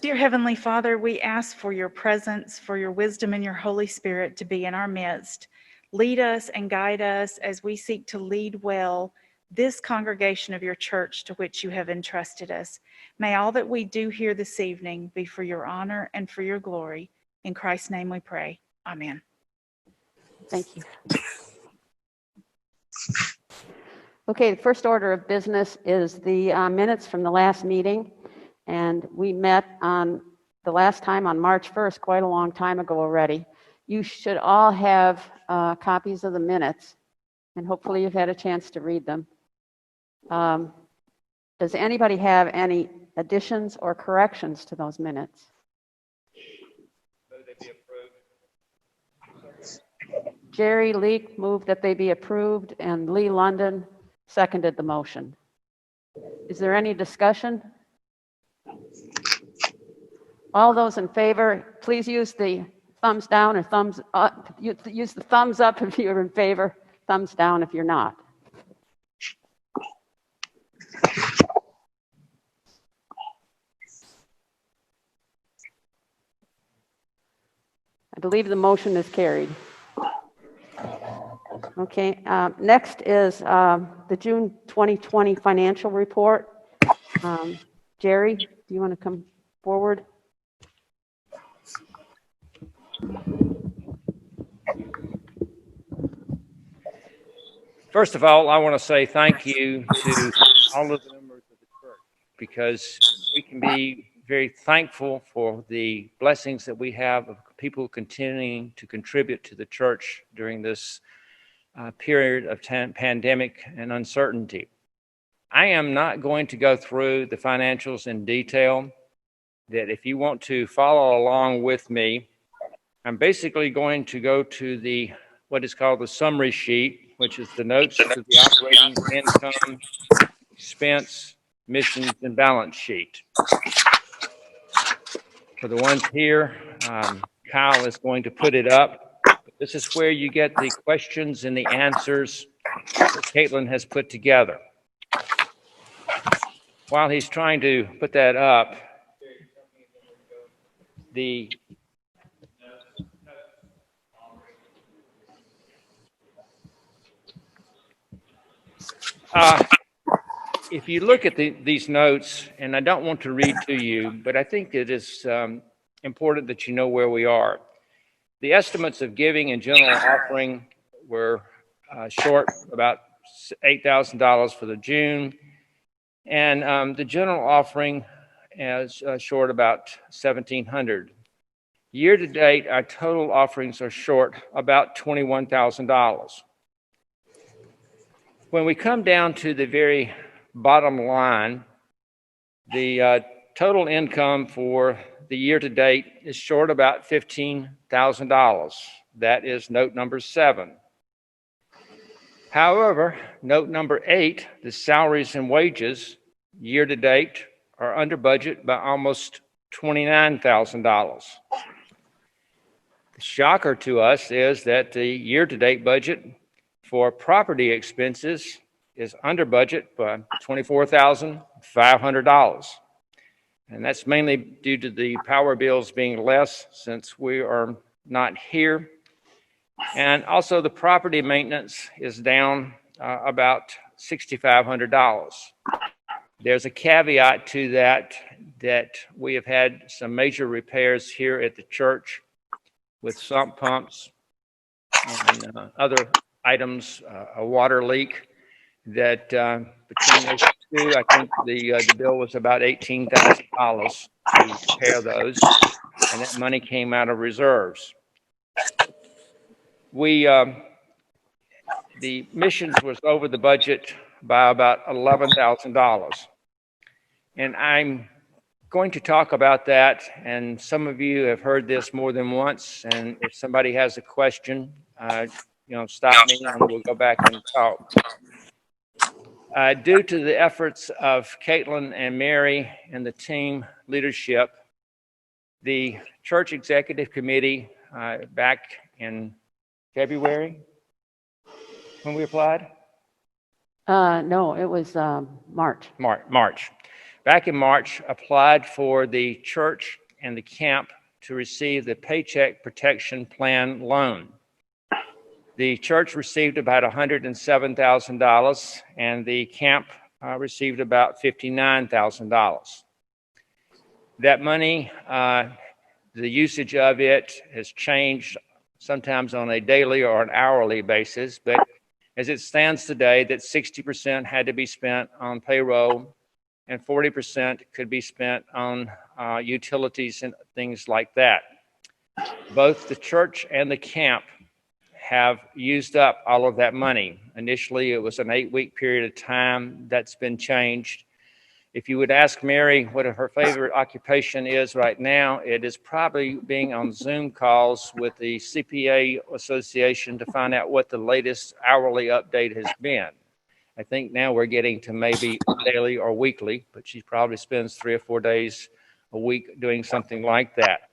Dear Heavenly Father, we ask for your presence, for your wisdom and your Holy Spirit to be in our midst. Lead us and guide us as we seek to lead well this congregation of your church to which you have entrusted us. May all that we do here this evening be for your honor and for your glory. In Christ's name we pray. Amen. Thank you. Okay, the first order of business is the minutes from the last meeting. And we met on the last time on March 1st, quite a long time ago already. You should all have copies of the minutes, and hopefully you've had a chance to read them. Does anybody have any additions or corrections to those minutes? Jerry Leek moved that they be approved, and Lee London seconded the motion. Is there any discussion? All those in favor, please use the thumbs down or thumbs up. Use the thumbs up if you're in favor, thumbs down if you're not. I believe the motion is carried. Okay, next is the June 2020 financial report. Jerry, do you want to come forward? First of all, I want to say thank you to all of the members of the church, because we can be very thankful for the blessings that we have of people continuing to contribute to the church during this period of pandemic and uncertainty. I am not going to go through the financials in detail. That if you want to follow along with me, I'm basically going to go to what is called the summary sheet, which is the notes to the operating income, expense, missions, and balance sheet. For the ones here, Kyle is going to put it up. This is where you get the questions and the answers that Caitlin has put together. While he's trying to put that up, if you look at these notes, and I don't want to read to you, but I think it is important that you know where we are. The estimates of giving and general offering were short about $8,000 for the June, and the general offering is short about $1,700. Year to date, our total offerings are short about $21,000. When we come down to the very bottom line, the total income for the year to date is short about $15,000. That is note number 7. However, note number 8, the salaries and wages year to date are under budget by almost $29,000. The shocker to us is that the year to date budget for property expenses is under budget by $24,500. And that's mainly due to the power bills being less since we are not here. And also the property maintenance is down about $6,500. There's a caveat to that we have had some major repairs here at the church with sump pumps and other items, a water leak that between those two, I think the bill was about $18,000 to repair those, and that money came out of reserves. The missions was over the budget by about $11,000. And I'm going to talk about that, and some of you have heard this more than once, and if somebody has a question, stop me and we'll go back and talk. Due to the efforts of Caitlin and Mary and the team leadership, the church executive committee back in February when we applied? No, it was March. March. back in March, applied for the church and the camp to receive the Paycheck Protection Plan loan. The church received about $107,000, and the camp received about $59,000. That money, the usage of it has changed sometimes on a daily or an hourly basis, but as it stands today, that 60% had to be spent on payroll and 40% could be spent on utilities and things like that. Both the church and the camp have used up all of that money. Initially, it was an 8-week period of time. That's been changed. If you would ask Mary what her favorite occupation is right now, it is probably being on Zoom calls with the CPA Association to find out what the latest hourly update has been. I think now we're getting to maybe daily or weekly, but she probably spends 3 or 4 days a week doing something like that.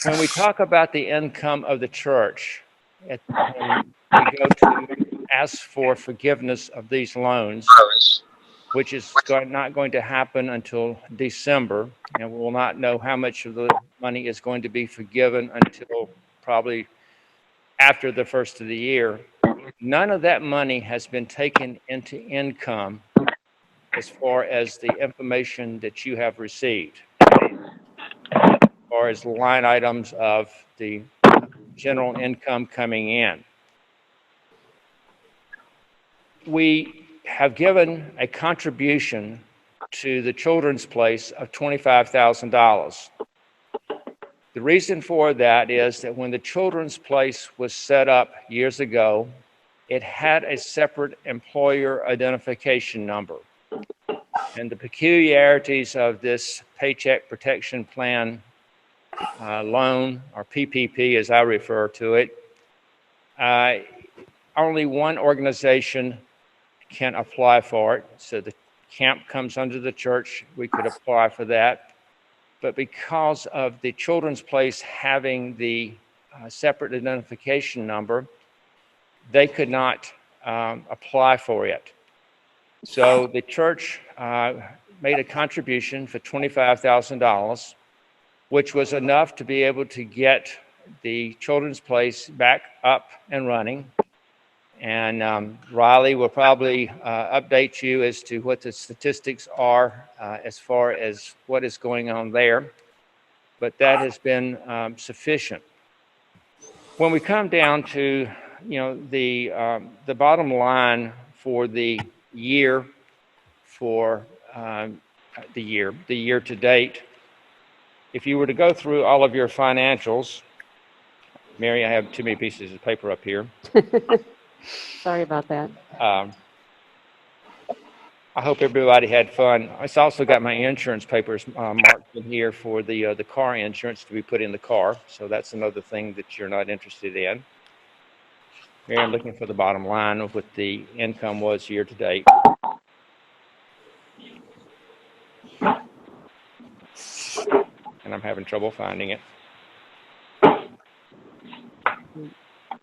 When we talk about the income of the church, when we go to ask for forgiveness of these loans, which is not going to happen until December, and we will not know how much of the money is going to be forgiven until probably after the first of the year. None of that money has been taken into income as far as the information that you have received, or as line items of the general income coming in. We have given a contribution to the Children's Place of $25,000. The reason for that is that when the Children's Place was set up years ago, it had a separate employer identification number. And the peculiarities of this Paycheck Protection Plan loan, or PPP as I refer to it, only one organization can apply for it. So the camp comes under the church, we could apply for that. But because of the Children's Place having the separate identification number, they could not apply for it. So the church made a contribution for $25,000, which was enough to be able to get the Children's Place back up and running. And Riley will probably update you as to what the statistics are as far as what is going on there. But that has been sufficient. When we come down to, the bottom line for the year, the year to date, if you were to go through all of your financials, Mary, I have too many pieces of paper up here. Sorry about that. I hope everybody had fun. I also got my insurance papers marked in here for the car insurance to be put in the car. So that's another thing that you're not interested in. Here I'm looking for the bottom line of what the income was year to date. And I'm having trouble finding it.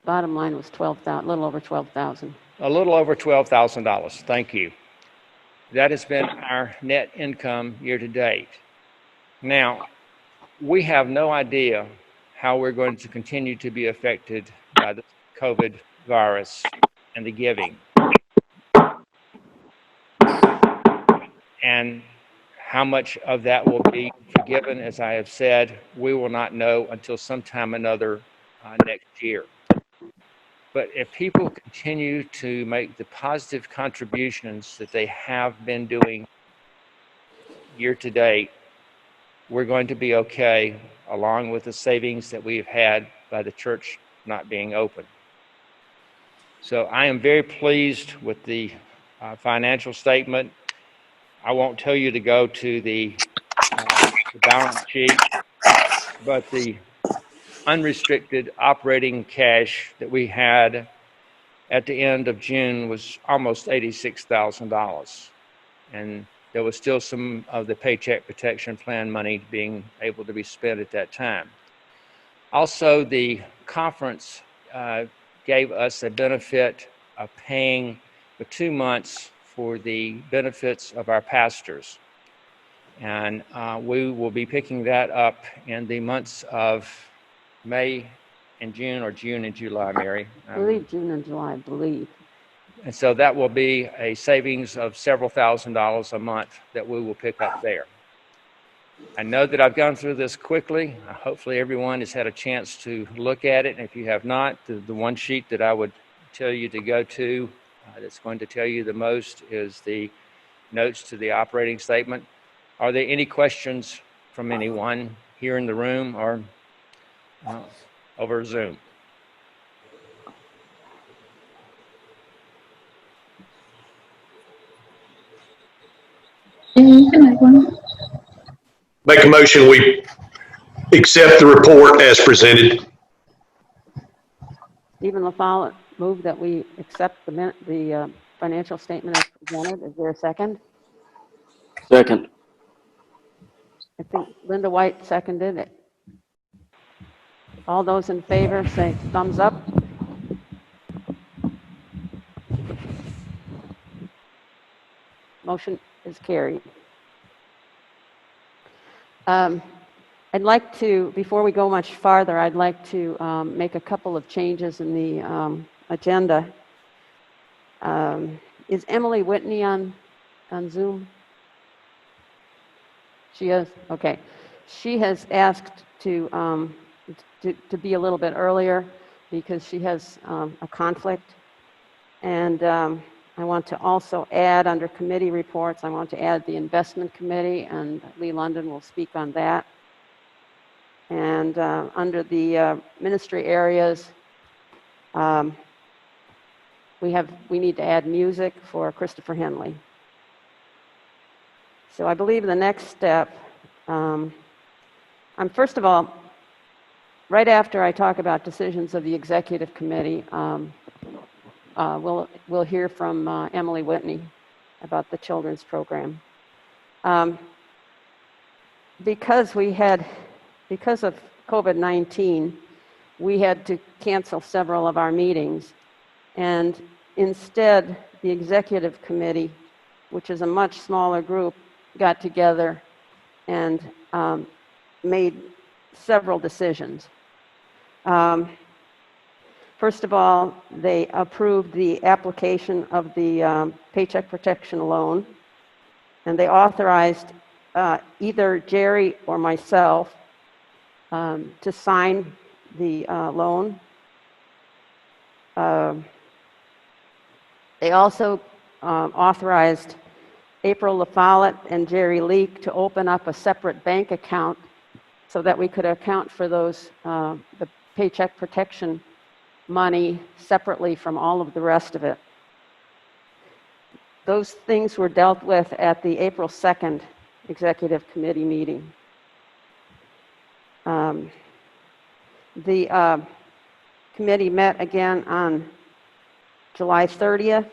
Bottom line was 12,000, a little over 12,000. A little over $12,000. Thank you. That has been our net income year to date. Now, we have no idea how we're going to continue to be affected by the COVID virus and the giving. And how much of that will be forgiven, as I have said, we will not know until sometime another next year. But if people continue to make the positive contributions that they have been doing year to date, we're going to be okay, along with the savings that we've had by the church not being open. So I am very pleased with the financial statement. I won't tell you to go to the balance sheet, but the unrestricted operating cash that we had at the end of June was almost $86,000. And there was still some of the Paycheck Protection Plan money being able to be spent at that time. Also, the conference gave us a benefit of paying for 2 months for the benefits of our pastors. And we will be picking that up in the months of May and June, or June and July, Mary. I believe June and July, I believe. And so that will be a savings of several $1,000s a month that we will pick up there. I know that I've gone through this quickly. Hopefully everyone has had a chance to look at it. And if you have not, the one sheet that I would tell you to go to that's going to tell you the most is the notes to the operating statement. Are there any questions from anyone here in the room or over Zoom? Make a motion, we accept the report as presented. Stephen LaFollette moved that we accept the financial statement as presented. Is there a second? Second. I think Linda White seconded it. All those in favor say thumbs up. Motion is carried. I'd like to, before we go much farther, I'd like to make a couple of changes in the agenda. Is Emily Whitney on Zoom? She is? Okay. She has asked to be a little bit earlier because she has a conflict. And I want to also add under committee reports, I want to add the investment committee, and Lee London will speak on that. And under the ministry areas, we need to add music for Christopher Henley. So I believe the next step, I'm first of all, right after I talk about decisions of the executive committee, we'll hear from Emily Whitney about the children's program. Because of COVID-19, we had to cancel several of our meetings, and instead the executive committee, which is a much smaller group, got together and made several decisions. First of all, they approved the application of the Paycheck Protection Loan, and they authorized either Jerry or myself to sign the loan. They also authorized April LaFollette and Jerry Leak to open up a separate bank account so that we could account for those the paycheck protection money separately from all of the rest of it. Those things were dealt with at the April 2nd executive committee meeting. The committee met again on July 30th.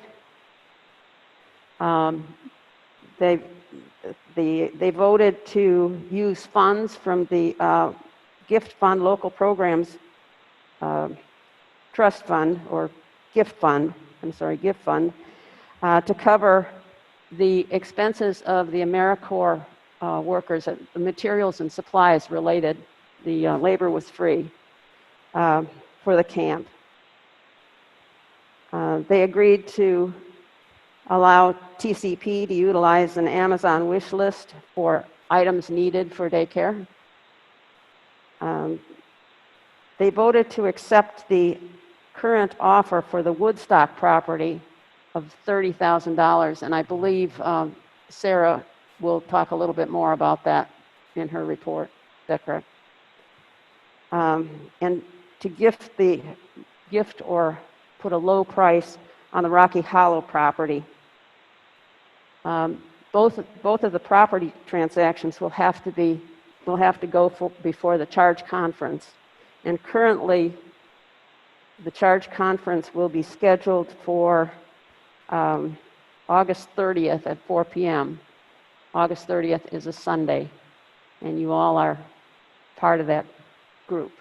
They voted to use funds from the gift fund, local programs trust fund, or gift fund, gift fund, to cover the expenses of the AmeriCorps workers, the materials and supplies related. The labor was free for the camp. They agreed to allow TCP to utilize an Amazon wish list for items needed for daycare. They voted to accept the current offer for the Woodstock property of $30,000, and I believe Sarah will talk a little bit more about that in her report. Is that correct? And to gift or put a low price on the Rocky Hollow property. Both of the property transactions will have to go before the charge conference, and currently the charge conference will be scheduled for August 30th at 4 p.m. August 30th is a Sunday, and you all are part of that group.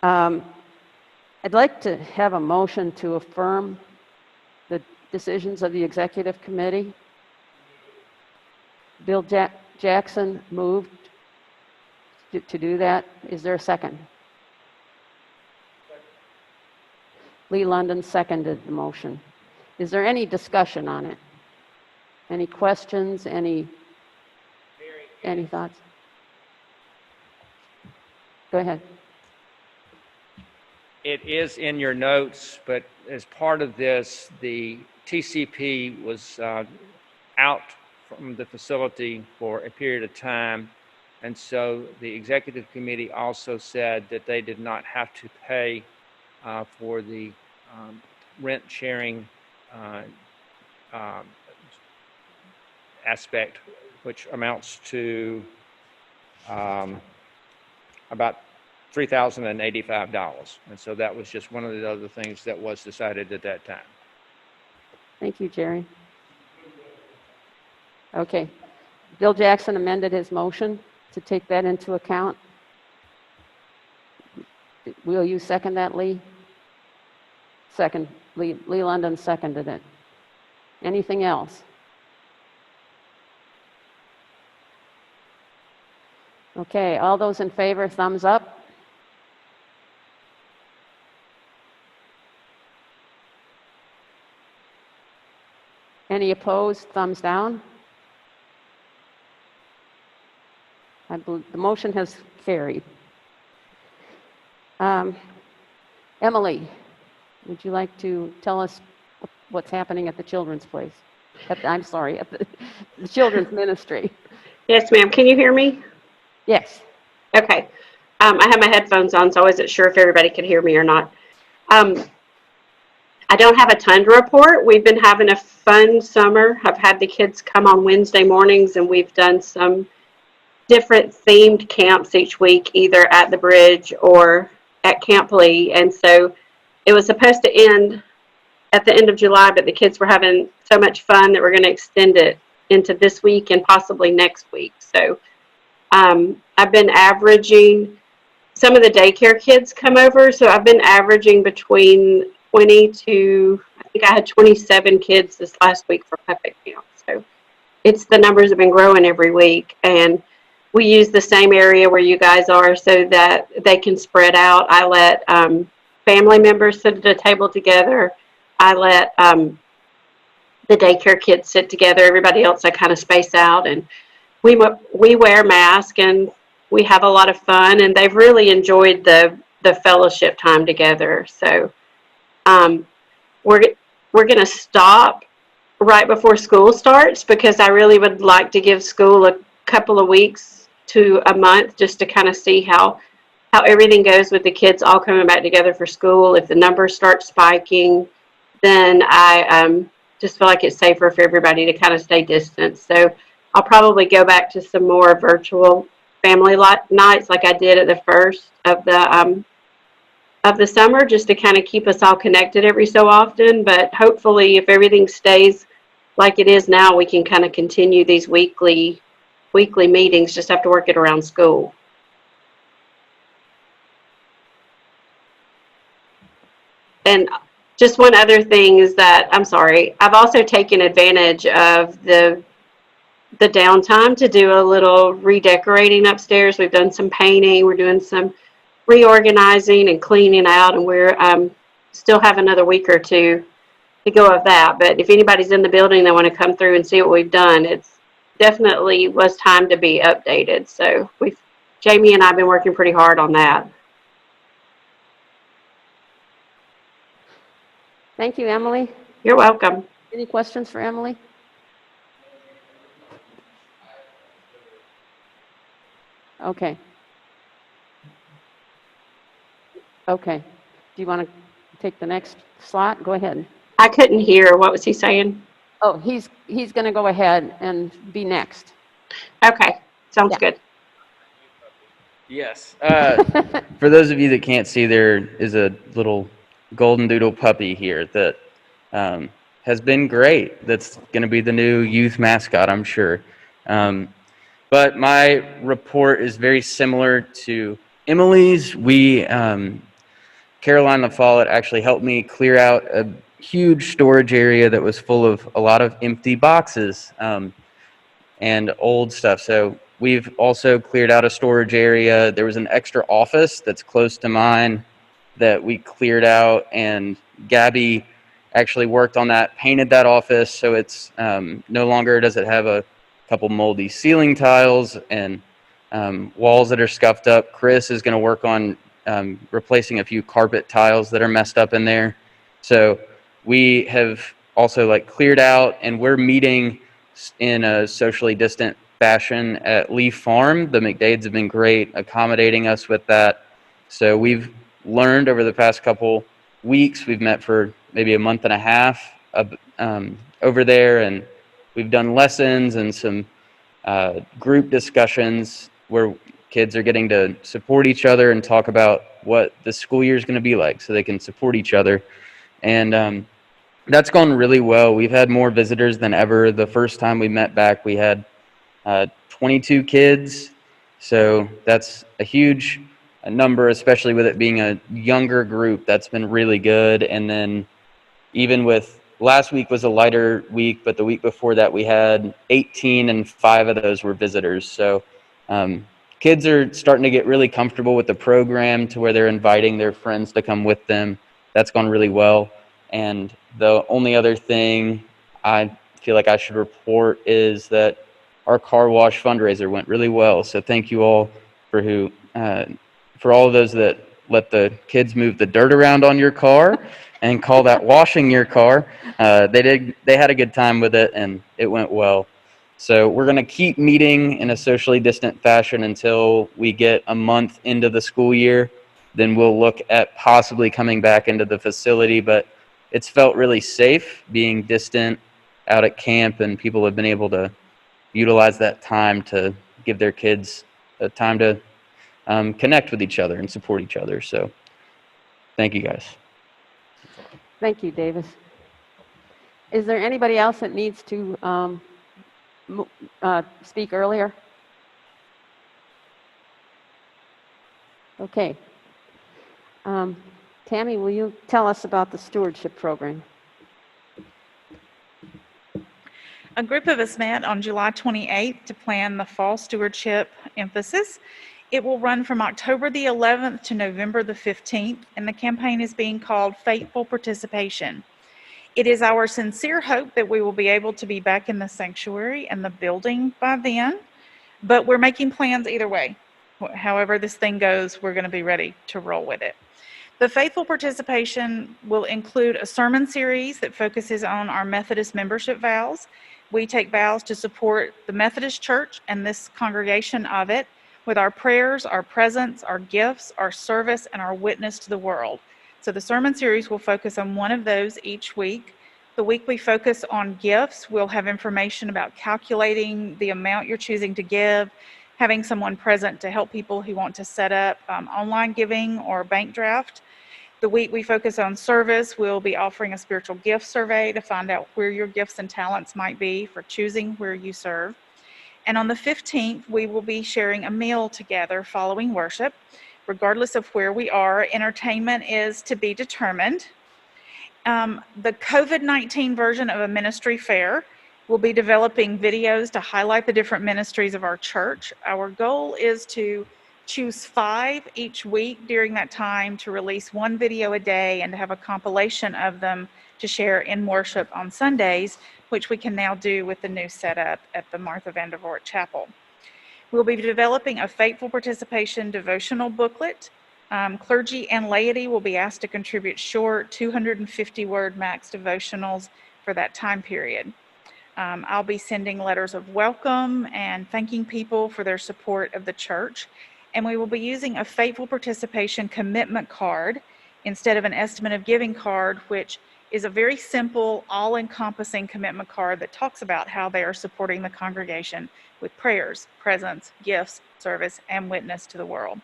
I'd like to have a motion to affirm decisions of the executive committee. Bill Jackson moved to do that. Is there a second? Lee London seconded the motion. Is there any discussion on it? Any questions? Any thoughts? Go ahead. It is in your notes, but as part of this, the TCP was out from the facility for a period of time. And so the executive committee also said that they did not have to pay for the rent sharing aspect, which amounts to about $3,085. And so that was just one of the other things that was decided at that time. Thank you, Jerry. Okay. Bill Jackson amended his motion to take that into account. Will you second that, Lee? Second. Lee London seconded it. Anything else? Okay, all those in favor, thumbs up. Any opposed, thumbs down. I believe the motion has carried. Emily, would you like to tell us what's happening at the children's place? At the children's ministry. Yes, ma'am. Can you hear me? Yes. Okay. I have my headphones on, so I wasn't sure if everybody could hear me or not. I don't have a ton to report. We've been having a fun summer. I've had the kids come on Wednesday mornings, and we've done some different themed camps each week, either at the bridge or at Camp Lee. And so it was supposed to end at the end of July, but the kids were having so much fun that we're going to extend it into this week and possibly next week. So I've been averaging, some of the daycare kids come over, so I've been averaging between 20 to, I think I had 27 kids this last week for puppet camp. So the numbers have been growing every week, and we use the same area where you guys are so that they can spread out. I let family members sit at a table together. I let the daycare kids sit together. Everybody else I kind of space out, and we wear masks, and we have a lot of fun, and they've really enjoyed the fellowship time together. So we're going to stop right before school starts, because I really would like to give school a couple of weeks to a month just to kind of see how everything goes with the kids all coming back together for school. If the numbers start spiking, then I just feel like it's safer for everybody to kind of stay distant. So I'll probably go back to some more virtual family nights like I did at the first of the summer, just to kind of keep us all connected every so often. But hopefully, if everything stays like it is now, we can kind of continue these weekly meetings. Just have to work it around school. And just one other thing is that, I'm sorry, I've also taken advantage of the downtime to do a little redecorating upstairs. We've done some painting. We're doing some reorganizing and cleaning out, and we're still have another week or two to go of that. But if anybody's in the building, they want to come through and see what we've done, it's definitely was time to be updated. So Jamie and I have been working pretty hard on that. Thank you, Emily. You're welcome. Any questions for Emily? Okay. Okay. Do you want to take the next slot? Go ahead. I couldn't hear. What was he saying? Oh, he's going to go ahead and be next. Okay. Sounds Yeah. good. Yes. For those of you that can't see, there is a little golden doodle puppy here that has been great. That's going to be the new youth mascot, I'm sure. But my report is very similar to Emily's. Caroline LaFollette actually helped me clear out huge storage area that was full of a lot of empty boxes and old stuff. So we've also cleared out a storage area. There was an extra office that's close to mine that we cleared out, and Gabby actually worked on that, painted that office so it's no longer does it have a couple moldy ceiling tiles and walls that are scuffed up. Chris is going to work on replacing a few carpet tiles that are messed up in there. So we have also like cleared out, and we're meeting in a socially distant fashion at Leaf Farm. The McDades have been great accommodating us with that. So we've learned over the past couple weeks. We've met for maybe a month and a half over there, and we've done lessons and some group discussions where kids are getting to support each other and talk about what the school year is going to be like so they can support each other. And that's gone really well. We've had more visitors than ever. The first time we met back, we had 22 kids. So that's a huge number, especially with it being a younger group. That's been really good. And then even with last week was a lighter week, but the week before that we had 18 and 5 of those were visitors. So kids are starting to get really comfortable with the program to where they're inviting their friends to come with them. That's gone really well. And the only other thing I feel like I should report is that our car wash fundraiser went really well. So thank you all for all of those that let the kids move the dirt around on your car and call that washing your car. They had a good time with it, and it went well. So we're going to keep meeting in a socially distant fashion until we get a month into the school year. Then we'll look at possibly coming back into the facility, but it's felt really safe being distant out at camp, and people have been able to utilize that time to give their kids a time to connect with each other and support each other. So thank you guys. Thank you, Davis. Is there anybody else that needs to speak earlier? Okay. Tammy, will you tell us about the stewardship program? A group of us met on July 28th to plan the fall stewardship emphasis. It will run from October the 11th to November the 15th, and the campaign is being called Faithful Participation. It is our sincere hope that we will be able to be back in the sanctuary and the building by then, but we're making plans either way. However this thing goes, we're going to be ready to roll with it. The Faithful Participation will include a sermon series that focuses on our Methodist membership vows. We take vows to support the Methodist Church and this congregation of it with our prayers, our presence, our gifts, our service, and our witness to the world. So the sermon series will focus on one of those each week. The week we focus on gifts, we'll have information about calculating the amount you're choosing to give, having someone present to help people who want to set up online giving or bank draft. The week we focus on service, we'll be offering a spiritual gift survey to find out where your gifts and talents might be for choosing where you serve. And on the 15th, we will be sharing a meal together following worship. Regardless of where we are, entertainment is to be determined. The COVID-19 version of a ministry fair will be developing videos to highlight the different ministries of our church. Our goal is to choose 5 each week during that time to release 1 video a day and to have a compilation of them to share in worship on Sundays, which we can now do with the new setup at the Martha Vandervoort Chapel. We'll be developing a Faithful Participation devotional booklet. Clergy and laity will be asked to contribute short 250-word max devotionals for that time period. I'll be sending letters of welcome and thanking people for their support of the church. And we will be using a Faithful Participation commitment card instead of an estimate of giving card, which is a very simple, all-encompassing commitment card that talks about how they are supporting the congregation with prayers, presence, gifts, service, and witness to the world.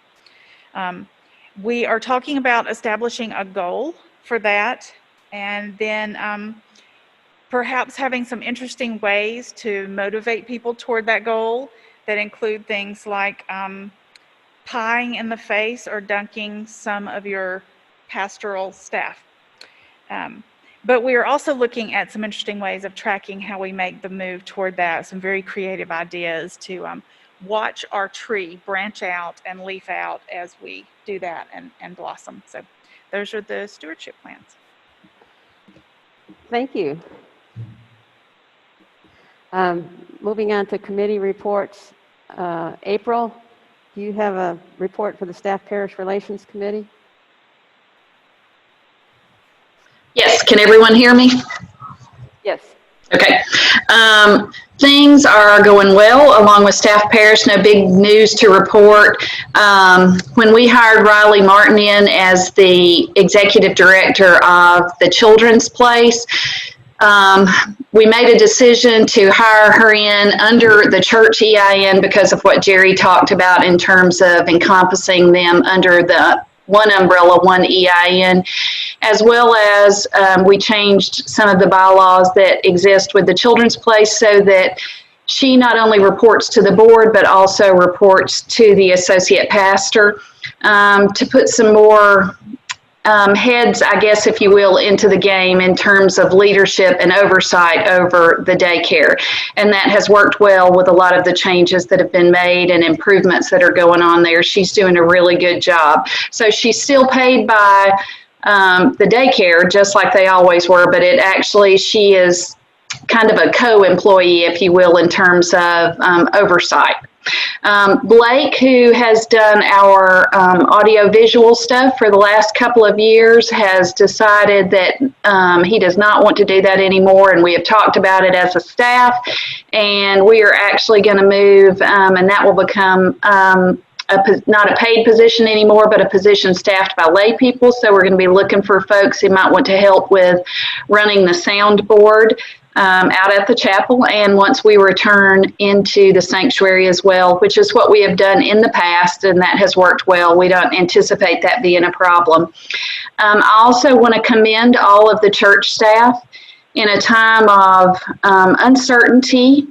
We are talking about establishing a goal for that, and then perhaps having some interesting ways to motivate people toward that goal that include things like pieing in the face or dunking some of your pastoral staff. But we are also looking at some interesting ways of tracking how we make the move toward that, some very creative ideas to watch our tree branch out and leaf out as we do that and blossom. So those are the stewardship plans. Thank you. Moving on to committee reports. April, do you have a report for the Staff Parish Relations Committee? Yes, can everyone hear me? Yes. Okay. Things are going well along with Staff Parish. No big news to report. When we hired Riley Martin in as the executive director of the Children's Place, we made a decision to hire her in under the church EIN because of what Jerry talked about in terms of encompassing them under the one umbrella, one EIN, as well as we changed some of the bylaws that exist with the Children's Place so that she not only reports to the board, but also reports to the associate pastor to put some more heads, I guess, if you will, into the game in terms of leadership and oversight over the daycare. And that has worked well with a lot of the changes that have been made and improvements that are going on there. She's doing a really good job. So she's still paid by the daycare, just like they always were, but she is kind of a co-employee, if you will, in terms of oversight. Blake, who has done our audio-visual stuff for the last couple of years, has decided that he does not want to do that anymore, and we have talked about it as a staff, and we are actually going to move, and that will become not a paid position anymore, but a position staffed by lay people. So we're going to be looking for folks who might want to help with running the soundboard out at the chapel, and once we return into the sanctuary as well, which is what we have done in the past, and that has worked well. We don't anticipate that being a problem. I also want to commend all of the church staff in a time of uncertainty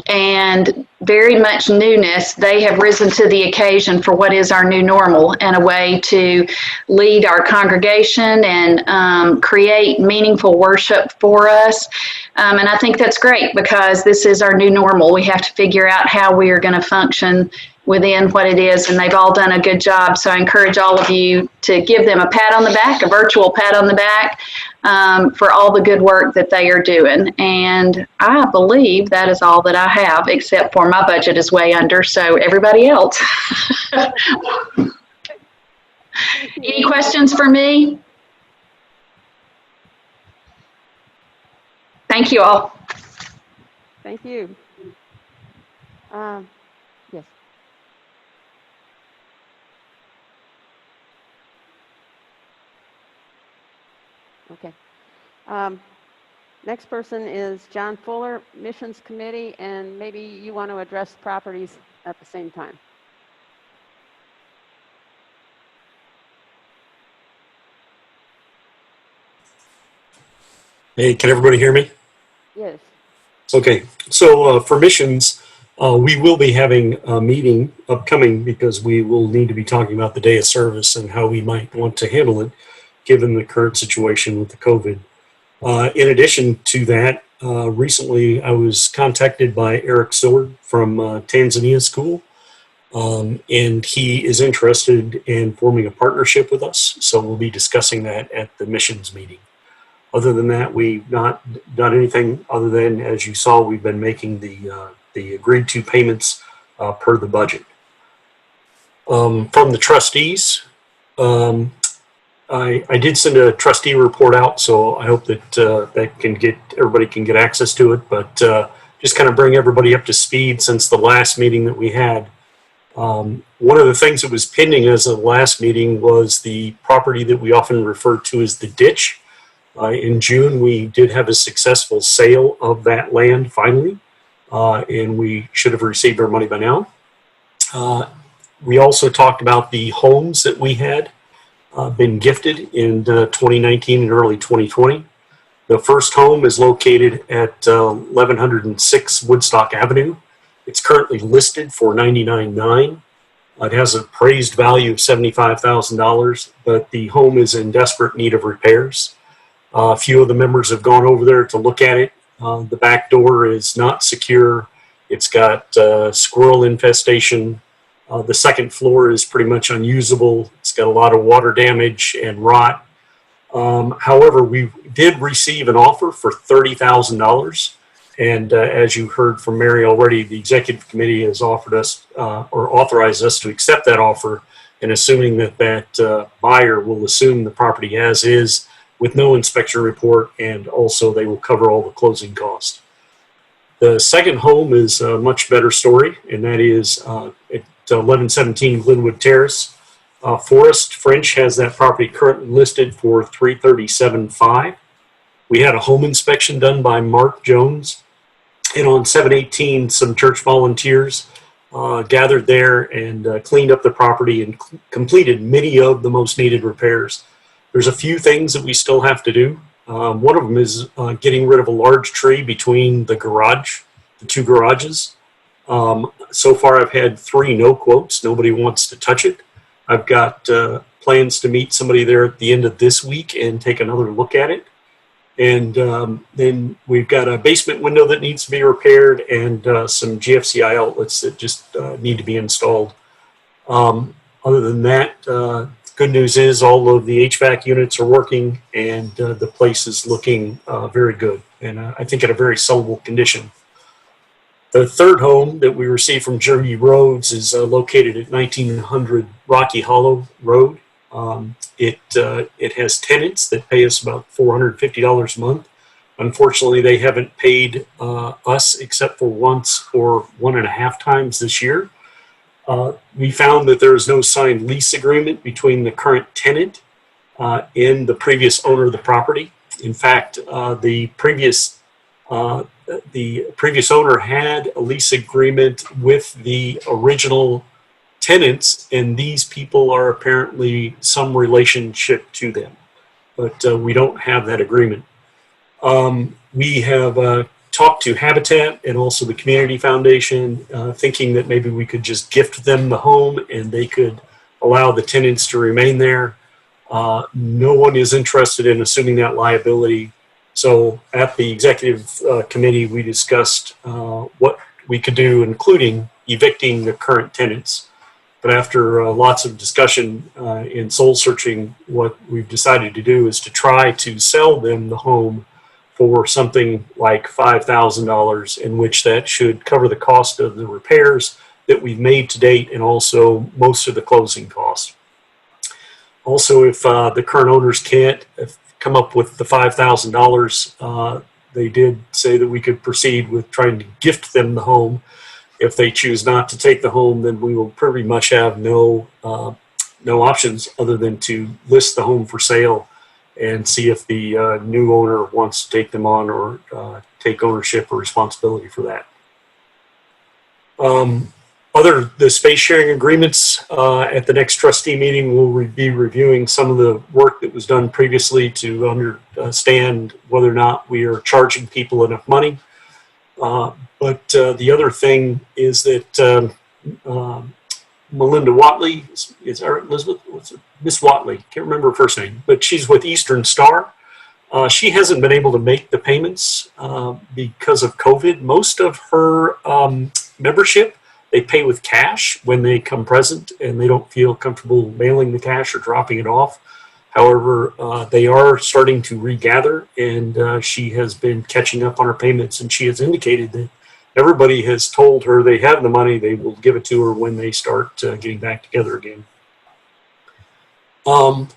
and very much newness. They have risen to the occasion for what is our new normal and a way to lead our congregation and create meaningful worship for us. And I think that's great because this is our new normal. We have to figure out how we are going to function within what it is, and they've all done a good job. So I encourage all of you to give them a pat on the back, a virtual pat on the back, for all the good work that they are doing. And I believe that is all that I have, except for my budget is way under, so everybody else. Any questions for me? Thank you all. Thank you. Yes. Okay. Next person is John Fuller, Missions Committee, and maybe you want to address properties at the same time. Hey, can everybody hear me? Yes. Okay, so for missions, we will be having a meeting upcoming because we will need to be talking about the day of service and how we might want to handle it given the current situation with the COVID. In addition to that, recently I was contacted by Eric Seward from Tanzania School, and he is interested in forming a partnership with us. So we'll be discussing that at the missions meeting. Other than that, we've not done anything other than, as you saw, we've been making the agreed to payments per the budget. From the trustees, I did send a trustee report out, so I hope that everybody can get access to it. But just kind of bring everybody up to speed since the last meeting that we had. One of the things that was pending as of the last meeting was the property that we often refer to as the ditch. In June, we did have a successful sale of that land finally, and we should have received our money by now. We also talked about the homes that we had been gifted in 2019 and early 2020. The first home is located at 1106 Woodstock Avenue. It's currently listed for $99,900. It has an appraised value of $75,000, but the home is in desperate need of repairs. A few of the members have gone over there to look at it. The back door is not secure. It's got squirrel infestation. The second floor is pretty much unusable. It's got a lot of water damage and rot. However, we did receive an offer for $30,000. And as you heard from Mary already, the executive committee has offered us or authorized us to accept that offer, and assuming that that buyer will assume the property as is with no inspection report, and also they will cover all the closing costs. The second home is a much better story, and that is at 1117 Glenwood Terrace. Forrest French has that property currently listed for $337,500. We had a home inspection done by Mark Jones, and on 7/18, some church volunteers gathered there and cleaned up the property and completed many of the most needed repairs. There's a few things that we still have to do. One of them is getting rid of a large tree between the two garages. So far, I've had 3 no quotes. Nobody wants to touch it. I've got plans to meet somebody there at the end of this week and take another look at it. And then we've got a basement window that needs to be repaired and some GFCI outlets that just need to be installed. Other than that, good news is all of the HVAC units are working, and the place is looking very good, and I think in a very sellable condition. The third home that we received from Jeremy Rhodes is located at 1900 Rocky Hollow Road. It has tenants that pay us about $450 a month. Unfortunately, they haven't paid us except for once or 1.5 times this year. We found that there is no signed lease agreement between the current tenant and the previous owner of the property. In fact, the previous owner had a lease agreement with the original tenants, and these people are apparently some relationship to them, but we don't have that agreement. We have talked to Habitat and also the Community Foundation, thinking that maybe we could just gift them the home and they could allow the tenants to remain there. No one is interested in assuming that liability. So at the executive committee, we discussed what we could do, including evicting the current tenants. But after lots of discussion and soul searching, what we've decided to do is to try to sell them the home for something like $5,000, in which that should cover the cost of the repairs that we've made to date and also most of the closing costs. Also, if the current owners can't come up with the $5,000, they did say that we could proceed with trying to gift them the home. If they choose not to take the home, then we will pretty much have no options other than to list the home for sale and see if the new owner wants to take them on or take ownership or responsibility for that. The space sharing agreements, at the next trustee meeting, we'll be reviewing some of the work that was done previously to understand whether or not we are charging people enough money. But the other thing is that Melinda Watley, is Elizabeth? What's it? Miss Watley, can't remember her first name, but she's with Eastern Star. She hasn't been able to make the payments because of COVID. Most of her membership, they pay with cash when they come present, and they don't feel comfortable mailing the cash or dropping it off. However, they are starting to regather, and she has been catching up on her payments, and she has indicated that everybody has told her they have the money, they will give it to her when they start getting back together again.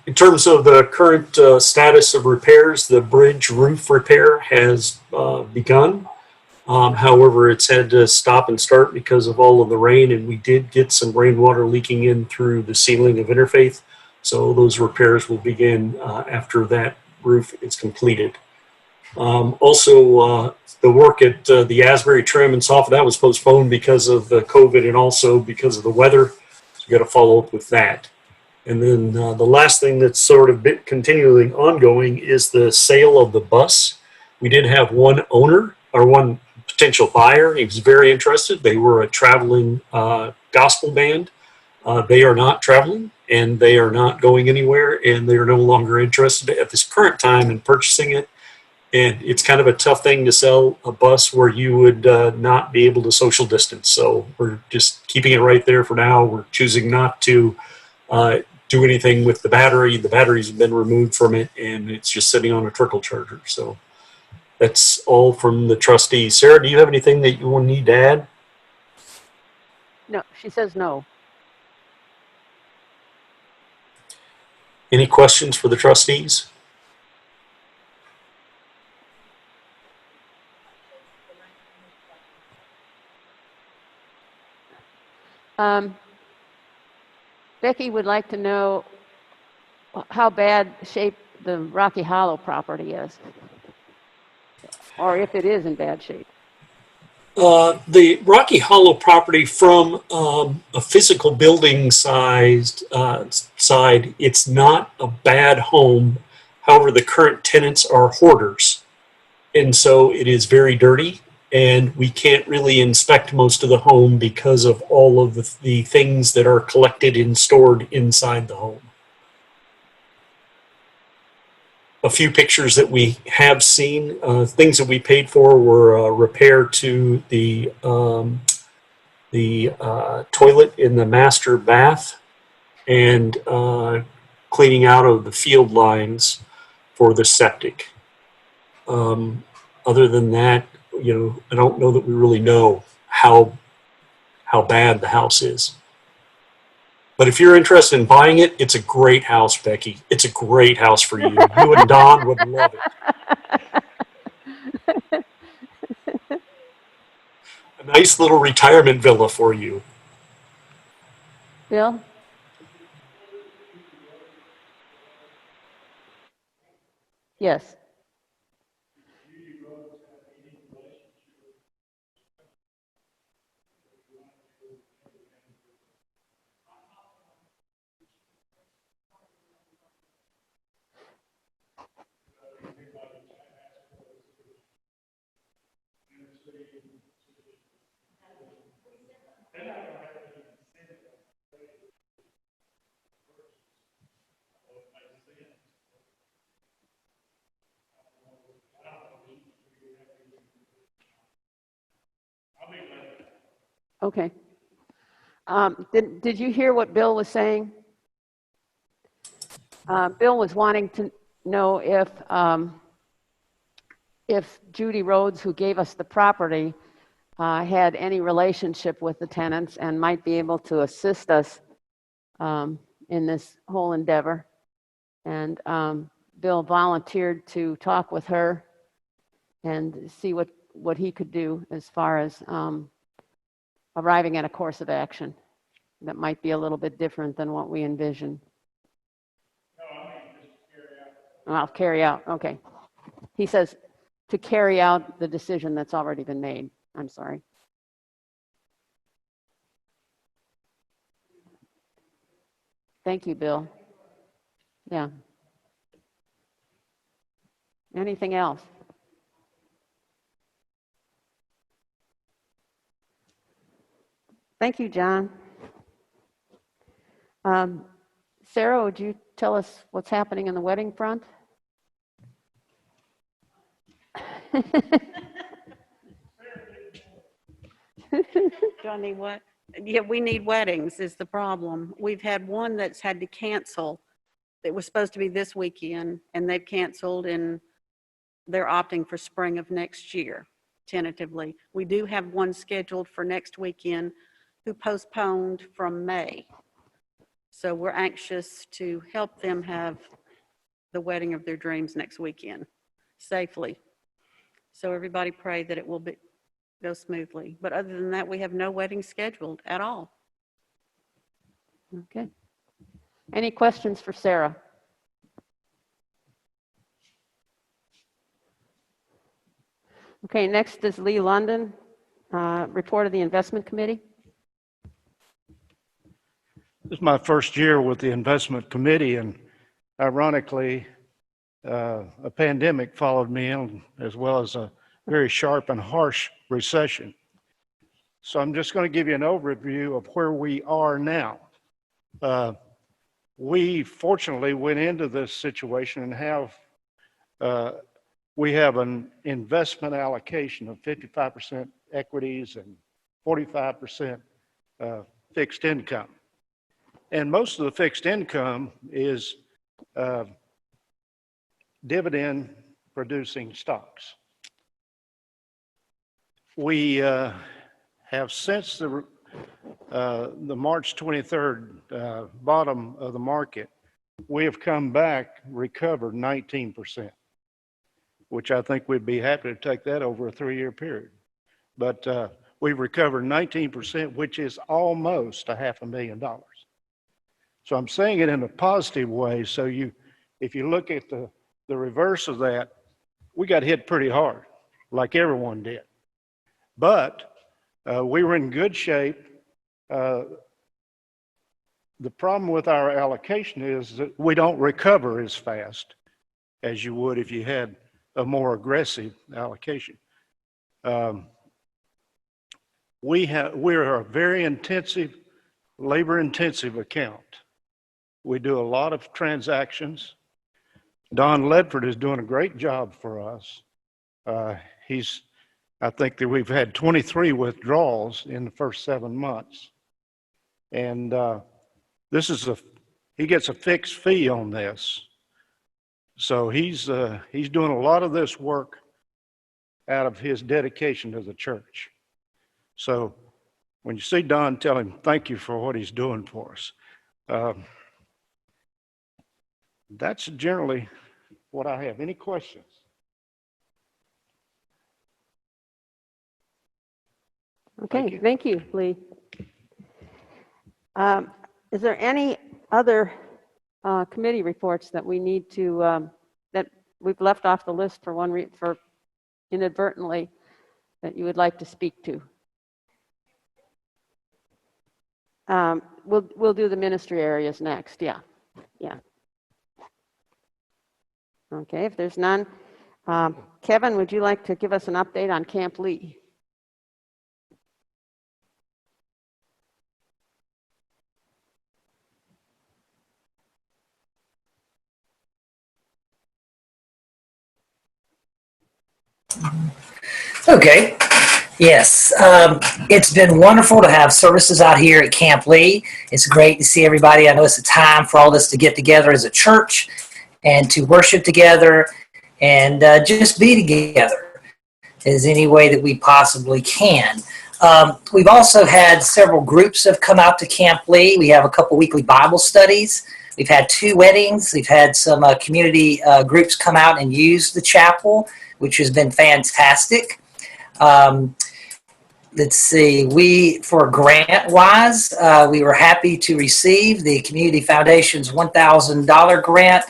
In terms of the current status of repairs, the bridge roof repair has begun. However, it's had to stop and start because of all of the rain, and we did get some rainwater leaking in through the ceiling of Interfaith. So those repairs will begin after that roof is completed. Also, the work at the Asbury trim and soffit, that was postponed because of the COVID and also because of the weather. So we got to follow up with that. And then the last thing that's sort of continually ongoing is the sale of the bus. We did have one owner or one potential buyer. He was very interested. They were a traveling gospel band. They are not traveling, and they are not going anywhere, and they are no longer interested at this current time in purchasing it. And it's kind of a tough thing to sell a bus where you would not be able to social distance. So we're just keeping it right there for now. We're choosing not to do anything with the battery. The batteries have been removed from it, and it's just sitting on a trickle charger. So that's all from the trustees. Sarah, do you have anything that you will need to add? No, she says no. Any questions for the trustees? Becky would like to know how bad shape the Rocky Hollow property is, or if it is in bad shape. The Rocky Hollow property, from a physical building sized side, it's not a bad home. However, the current tenants are hoarders, and so it is very dirty, and we can't really inspect most of the home because of all of the things that are collected and stored inside the home. A few pictures that we have seen, things that we paid for were a repair to the toilet in the master bath, and cleaning out of the field lines for the septic. Other than that, I don't know that we really know how bad the house is. But if you're interested in buying it, it's a great house, Becky. It's a great house for you. You and Don would love it. A nice little retirement villa for you. Bill? Yes. Okay. Did you hear what Bill was saying? Bill was wanting to know if Judy Rhodes, who gave us the property, had any relationship with the tenants and might be able to assist us in this whole endeavor. And Bill volunteered to talk with her and see what he could do as far as arriving at a course of action that might be a little bit different than what we envisioned. I'll carry out. Okay. He says to carry out the decision that's already been made. I'm sorry. Thank you, Bill. Yeah. Anything else? Thank you, John. Sarah, would you tell us what's happening in the wedding front? Johnny, what? Yeah, we need weddings is the problem. We've had one that's had to cancel. It was supposed to be this weekend, and they've canceled, and they're opting for spring of next year, tentatively. We do have one scheduled for next weekend who postponed from May. So we're anxious to help them have the wedding of their dreams next weekend safely. So everybody pray that it will go smoothly. But other than that, we have no wedding scheduled at all. Okay. Any questions for Sarah? Okay, next is Lee London, report of the investment committee. This is my first year with the investment committee, and ironically, a pandemic followed me in, as well as a very sharp and harsh recession. So I'm just going to give you an overview of where we are now. we fortunately went into this situation and we have an investment allocation of 55% equities and 45% fixed income. And most of the fixed income is dividend producing stocks. We have since the March 23rd bottom of the market, we have come back, recovered 19%, which I think we'd be happy to take that over a 3-year period. But we've recovered 19%, which is almost $500,000. So I'm saying it in a positive way. So if you look at the reverse of that, we got hit pretty hard, like everyone did. But we were in good shape. The problem with our allocation is that we don't recover as fast as you would if you had a more aggressive allocation. We're a very intensive, labor-intensive account. We do a lot of transactions. Don Ledford is doing a great job for us. I think that we've had 23 withdrawals in the first 7 months. And he gets a fixed fee on this. So he's doing a lot of this work out of his dedication to the church. So when you see Don, tell him thank you for what he's doing for us. That's generally what I have. Any questions? Okay, thank you, Lee. Is there any other committee reports that we need to, that we've left off the list for inadvertently that you would like to speak to? We'll do the ministry areas next. Yeah. Okay, if there's none, Kevin, would you like to give us an update on Camp Lee? Okay. Yes. It's been wonderful to have services out here at Camp Lee. It's great to see everybody. I know it's a time for all of us to get together as a church and to worship together and just be together as any way that we possibly can. We've also had several groups have come out to Camp Lee. We have a couple weekly Bible studies. We've had 2 weddings. We've had some community groups come out and use the chapel, which has been fantastic. Let's see, for grant-wise, we were happy to receive the Community Foundation's $1,000 grant.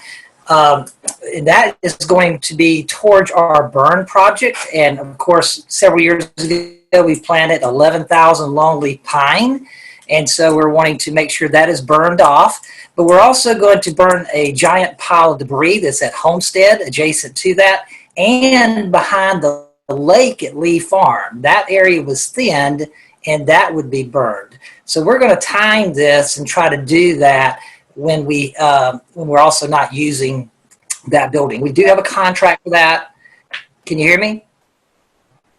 And that is going to be towards our burn project. And of course, several years ago, we planted 11,000 longleaf pine. And so we're wanting to make sure that is burned off. But we're also going to burn a giant pile of debris that's at Homestead, adjacent to that, and behind the lake at Lee Farm. That area was thinned, and that would be burned. So we're going to time this and try to do that when we're also not using that building. We do have a contract for that. Can you hear me?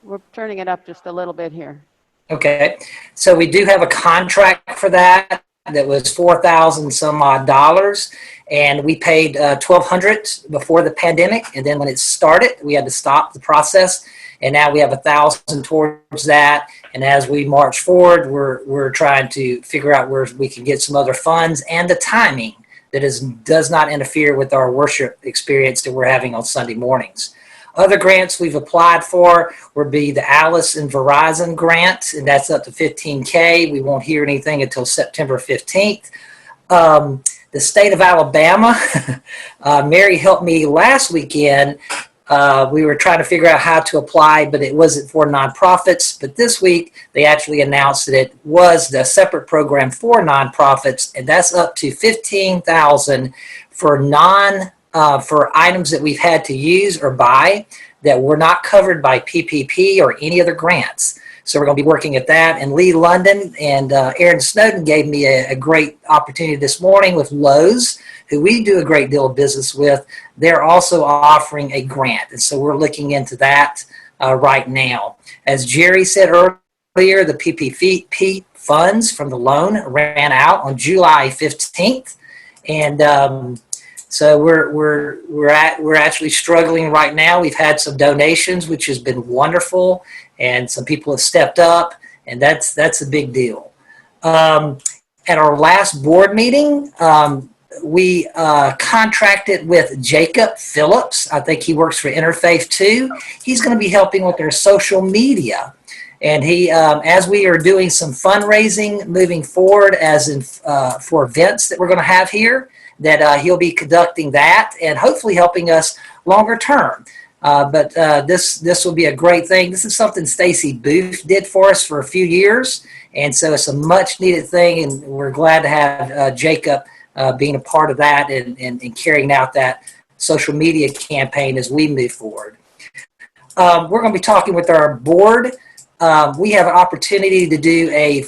We're turning it up just a little bit here. Okay. So we do have a contract for that was $4,000 some odd dollars, and we paid $1,200 before the pandemic, and then when it started, we had to stop the process, and now we have $1,000 towards that. And as we march forward, we're trying to figure out where we can get some other funds and the timing that does not interfere with our worship experience that we're having on Sunday mornings. Other grants we've applied for would be the Alice and Verizon grant, and that's up to $15K. We won't hear anything until September 15th. The state of Alabama, Mary helped me last weekend. We were trying to figure out how to apply, but it wasn't for nonprofits. But this week, they actually announced that it was the separate program for nonprofits, and that's up to $15,000 for items that we've had to use or buy that were not covered by PPP or any other grants. So we're going to be working at that. And Lee London and Aaron Snowden gave me a great opportunity this morning with Lowe's, who we do a great deal of business with. They're also offering a grant. And so we're looking into that right now. As Jerry said earlier, the PPP funds from the loan ran out on July 15th. And so we're actually struggling right now. We've had some donations, which has been wonderful, and some people have stepped up, and that's a big deal. At our last board meeting, we contracted with Jacob Phillips. I think he works for Interfaith too. He's going to be helping with their social media. And he, as we are doing some fundraising moving forward, as in for events that we're going to have here, that he'll be conducting that and hopefully helping us longer term. But this will be a great thing. This is something Stacy Booth did for us for a few years, and so it's a much needed thing. And we're glad to have Jacob being a part of that and carrying out that social media campaign as we move forward. We're going to be talking with our board. We have an opportunity to do a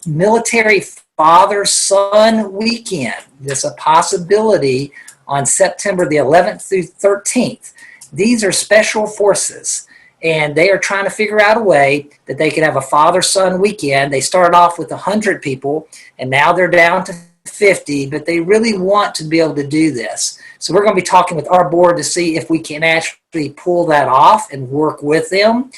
military father-son weekend. There's a possibility on September the 11th through 13th. These are special forces, and they are trying to figure out a way that they can have a father-son weekend. They started off with 100 people, and now they're down to 50, but they really want to be able to do this. So we're going to be talking with our board to see if we can actually pull that off and work with them.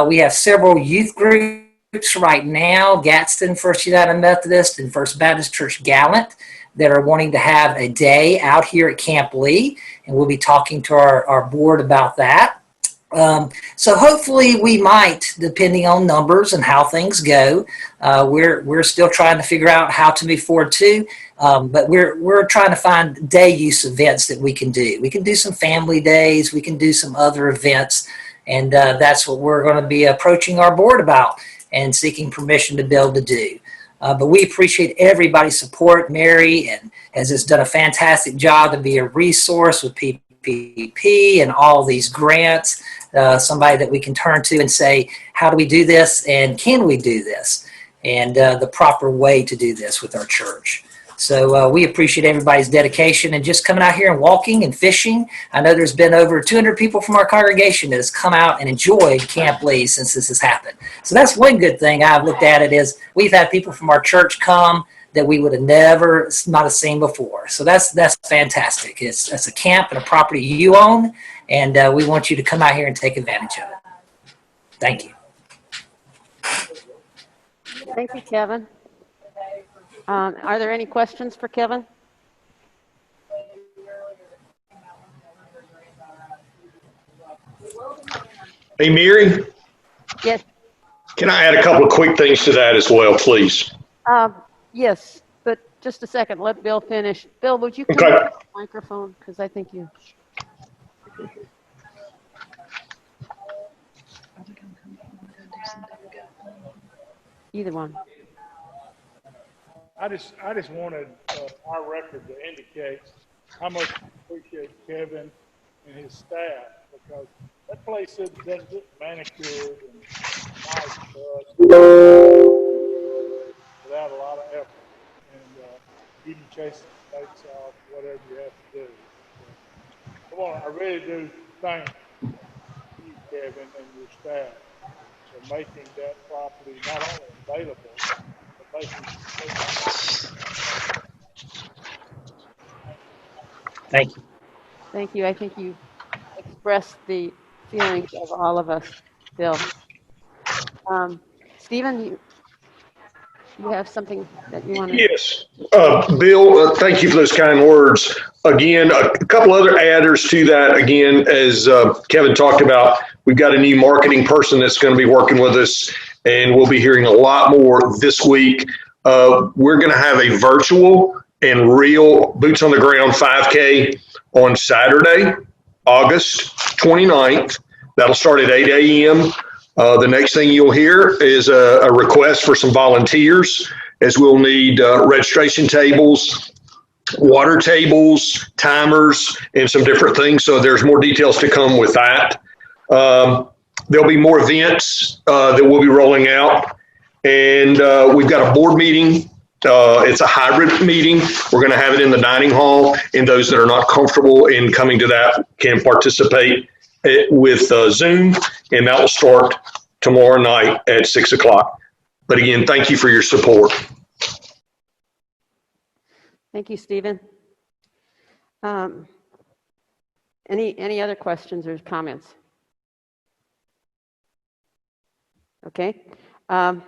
We have several youth groups right now, Gadsden First United Methodist and First Baptist Church Gallant, that are wanting to have a day out here at Camp Lee, and we'll be talking to our board about that. So hopefully we might, depending on numbers and how things go, we're still trying to figure out how to move forward too, but we're trying to find day use events that we can do. We can do some family days, we can do some other events, and that's what we're going to be approaching our board about and seeking permission to be able to do. But we appreciate everybody's support. Mary has just done a fantastic job to be a resource with PPP and all these grants, somebody that we can turn to and say, how do we do this, and can we do this, and the proper way to do this with our church. So we appreciate everybody's dedication and just coming out here and walking and fishing. I know there's been over 200 people from our congregation that has come out and enjoyed Camp Lee since this has happened. So that's one good thing I've looked at it is we've had people from our church come that we would have never not have seen before. So that's fantastic. It's a camp and a property you own, and we want you to come out here and take advantage of it. Thank you. Thank you, Kevin. Are there any questions for Kevin? Hey, Mary, Yes. can I add a couple of quick things to that as well, please? Yes, but just a second. Let Bill finish. Bill, would you come Okay. to the microphone? Because I think you. Either one. I just wanted our record to indicate how much we appreciate Kevin and his staff, because that place doesn't get manicured and nice to us without a lot of effort, and even chasing snakes off, whatever you have to do. So, I really do thank you, Kevin, and your staff for making that property not only available, but making it. Thank you. Thank you. I think you expressed the feelings of all of us, Bill. Stephen, you have something that you want to? Yes. Bill, thank you for those kind words. Again, a couple other adders to that. Again, as Kevin talked about, we've got a new marketing person that's going to be working with us, and we'll be hearing a lot more this week. We're going to have a virtual and real boots on the ground 5K on Saturday, August 29th. That'll start at 8 a.m. The next thing you'll hear is a request for some volunteers, as we'll need registration tables, water tables, timers, and some different things. So there's more details to come with that. There'll be more events that we'll be rolling out. And we've got a board meeting. It's a hybrid meeting. We're going to have it in the dining hall, and those that are not comfortable in coming to that can participate with Zoom, and that will start tomorrow night at 6 o'clock. But again, thank you for your support. Thank you, Stephen. Any other questions or comments? Okay. Let's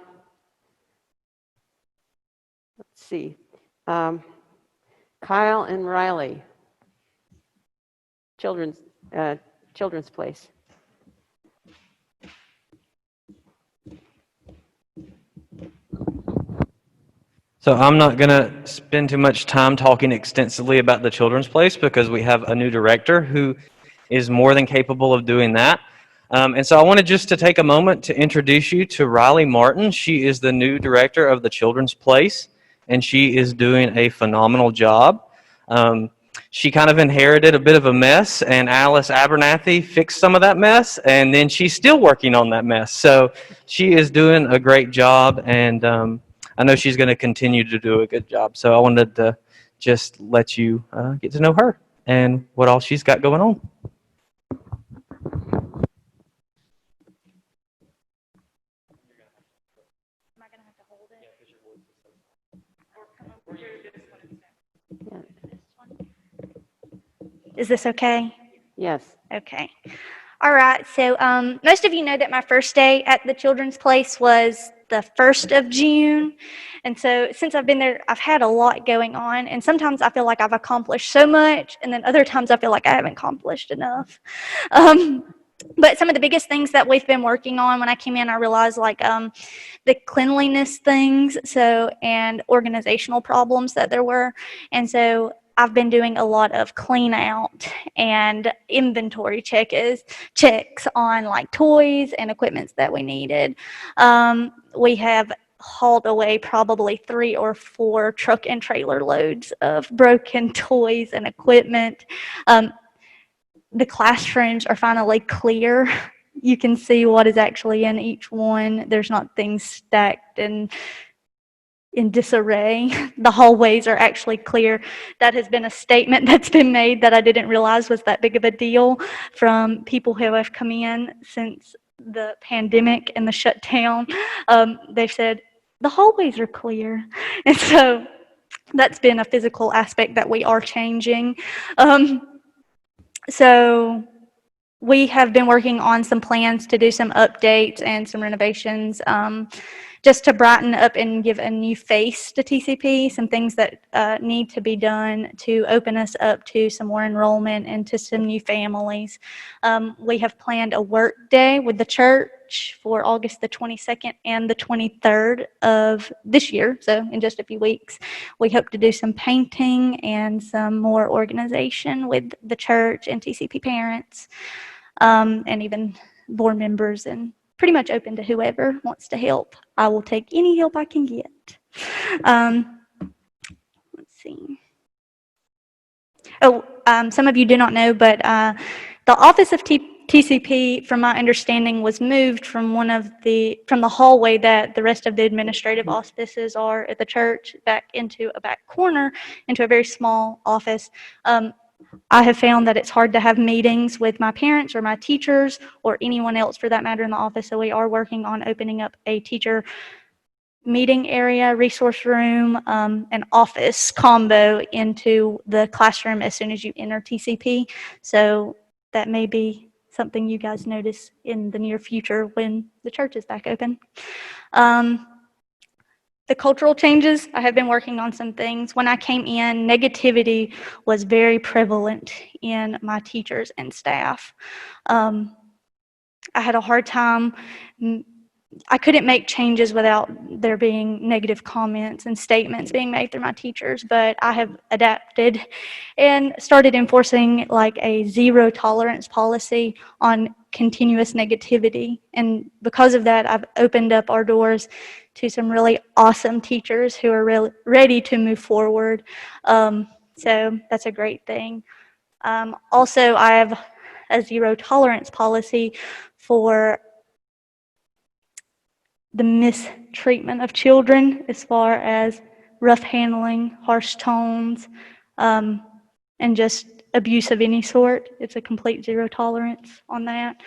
see. Kyle and Riley, children's place. So I'm not going to spend too much time talking extensively about the Children's Place because we have a new director who is more than capable of doing that. And so I wanted just to take a moment to introduce you to Riley Martin. She is the new director of the Children's Place, and she is doing a phenomenal job. She kind of inherited a bit of a mess, and Alice Abernathy fixed some of that mess, and then she's still working on that mess. So she is doing a great job, and I know she's going to continue to do a good job. So I wanted to just let you get to know her and what all she's got going on. Is this okay? Yes. Okay. All right. So most of you know that my first day at the Children's Place was the 1st of June. And so since I've been there, I've had a lot going on. And sometimes I feel like I've accomplished so much. And then other times I feel like I haven't accomplished enough. But some of the biggest things that we've been working on when I came in, I realized like the cleanliness things and organizational problems that there were. And so I've been doing a lot of clean out and inventory checks on like toys and equipments that we needed. We have hauled away probably 3 or 4 truck and trailer loads of broken toys and equipment. The classrooms are finally clear. You can see what is actually in each one. There's not things stacked and in disarray. The hallways are actually clear. That has been a statement that's been made that I didn't realize was that big of a deal from people who have come in since the pandemic and the shutdown. They've said, the hallways are clear. And so that's been a physical aspect that we are changing. So we have been working on some plans to do some updates and some renovations just to brighten up and give a new face to TCP, some things that need to be done to open us up to some more enrollment and to some new families. We have planned a work day with the church for August the 22nd and the 23rd of this year, so in just a few weeks. We hope to do some painting and some more organization with the church and TCP parents, and even board members, and pretty much open to whoever wants to help. I will take any help I can get. Let's see. Oh, some of you do not know, but the office of TCP, from my understanding, was moved from from the hallway that the rest of the administrative offices are at the church back into a back corner, into a very small office. I have found that it's hard to have meetings with my parents or my teachers or anyone else for that matter in the office. So we are working on opening up a teacher meeting area, resource room, and office combo into the classroom as soon as you enter TCP. So that may be something you guys notice in the near future when the church is back open. The cultural changes, I have been working on some things. When I came in, negativity was very prevalent in my teachers and staff. I had a hard time. I couldn't make changes without there being negative comments and statements being made through my teachers, but I have adapted and started enforcing like a zero tolerance policy on continuous negativity. And because of that, I've opened up our doors to some really awesome teachers who are ready to move forward. So that's a great thing. Also, I've a zero tolerance policy for the mistreatment of children as far as rough handling, harsh tones, and just abuse of any sort. It's a complete zero tolerance on that.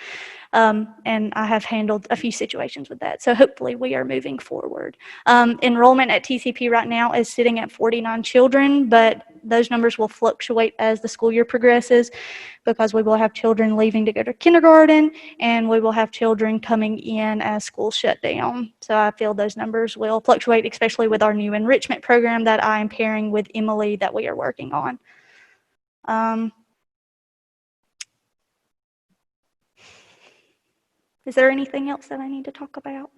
And I have handled a few situations with that. So hopefully we are moving forward. Enrollment at TCP right now is sitting at 49 children, but those numbers will fluctuate as the school year progresses because we will have children leaving to go to kindergarten and we will have children coming in as school shut down. So I feel those numbers will fluctuate, especially with our new enrichment program that I am pairing with Emily that we are working on. Is there anything else that I need to talk about?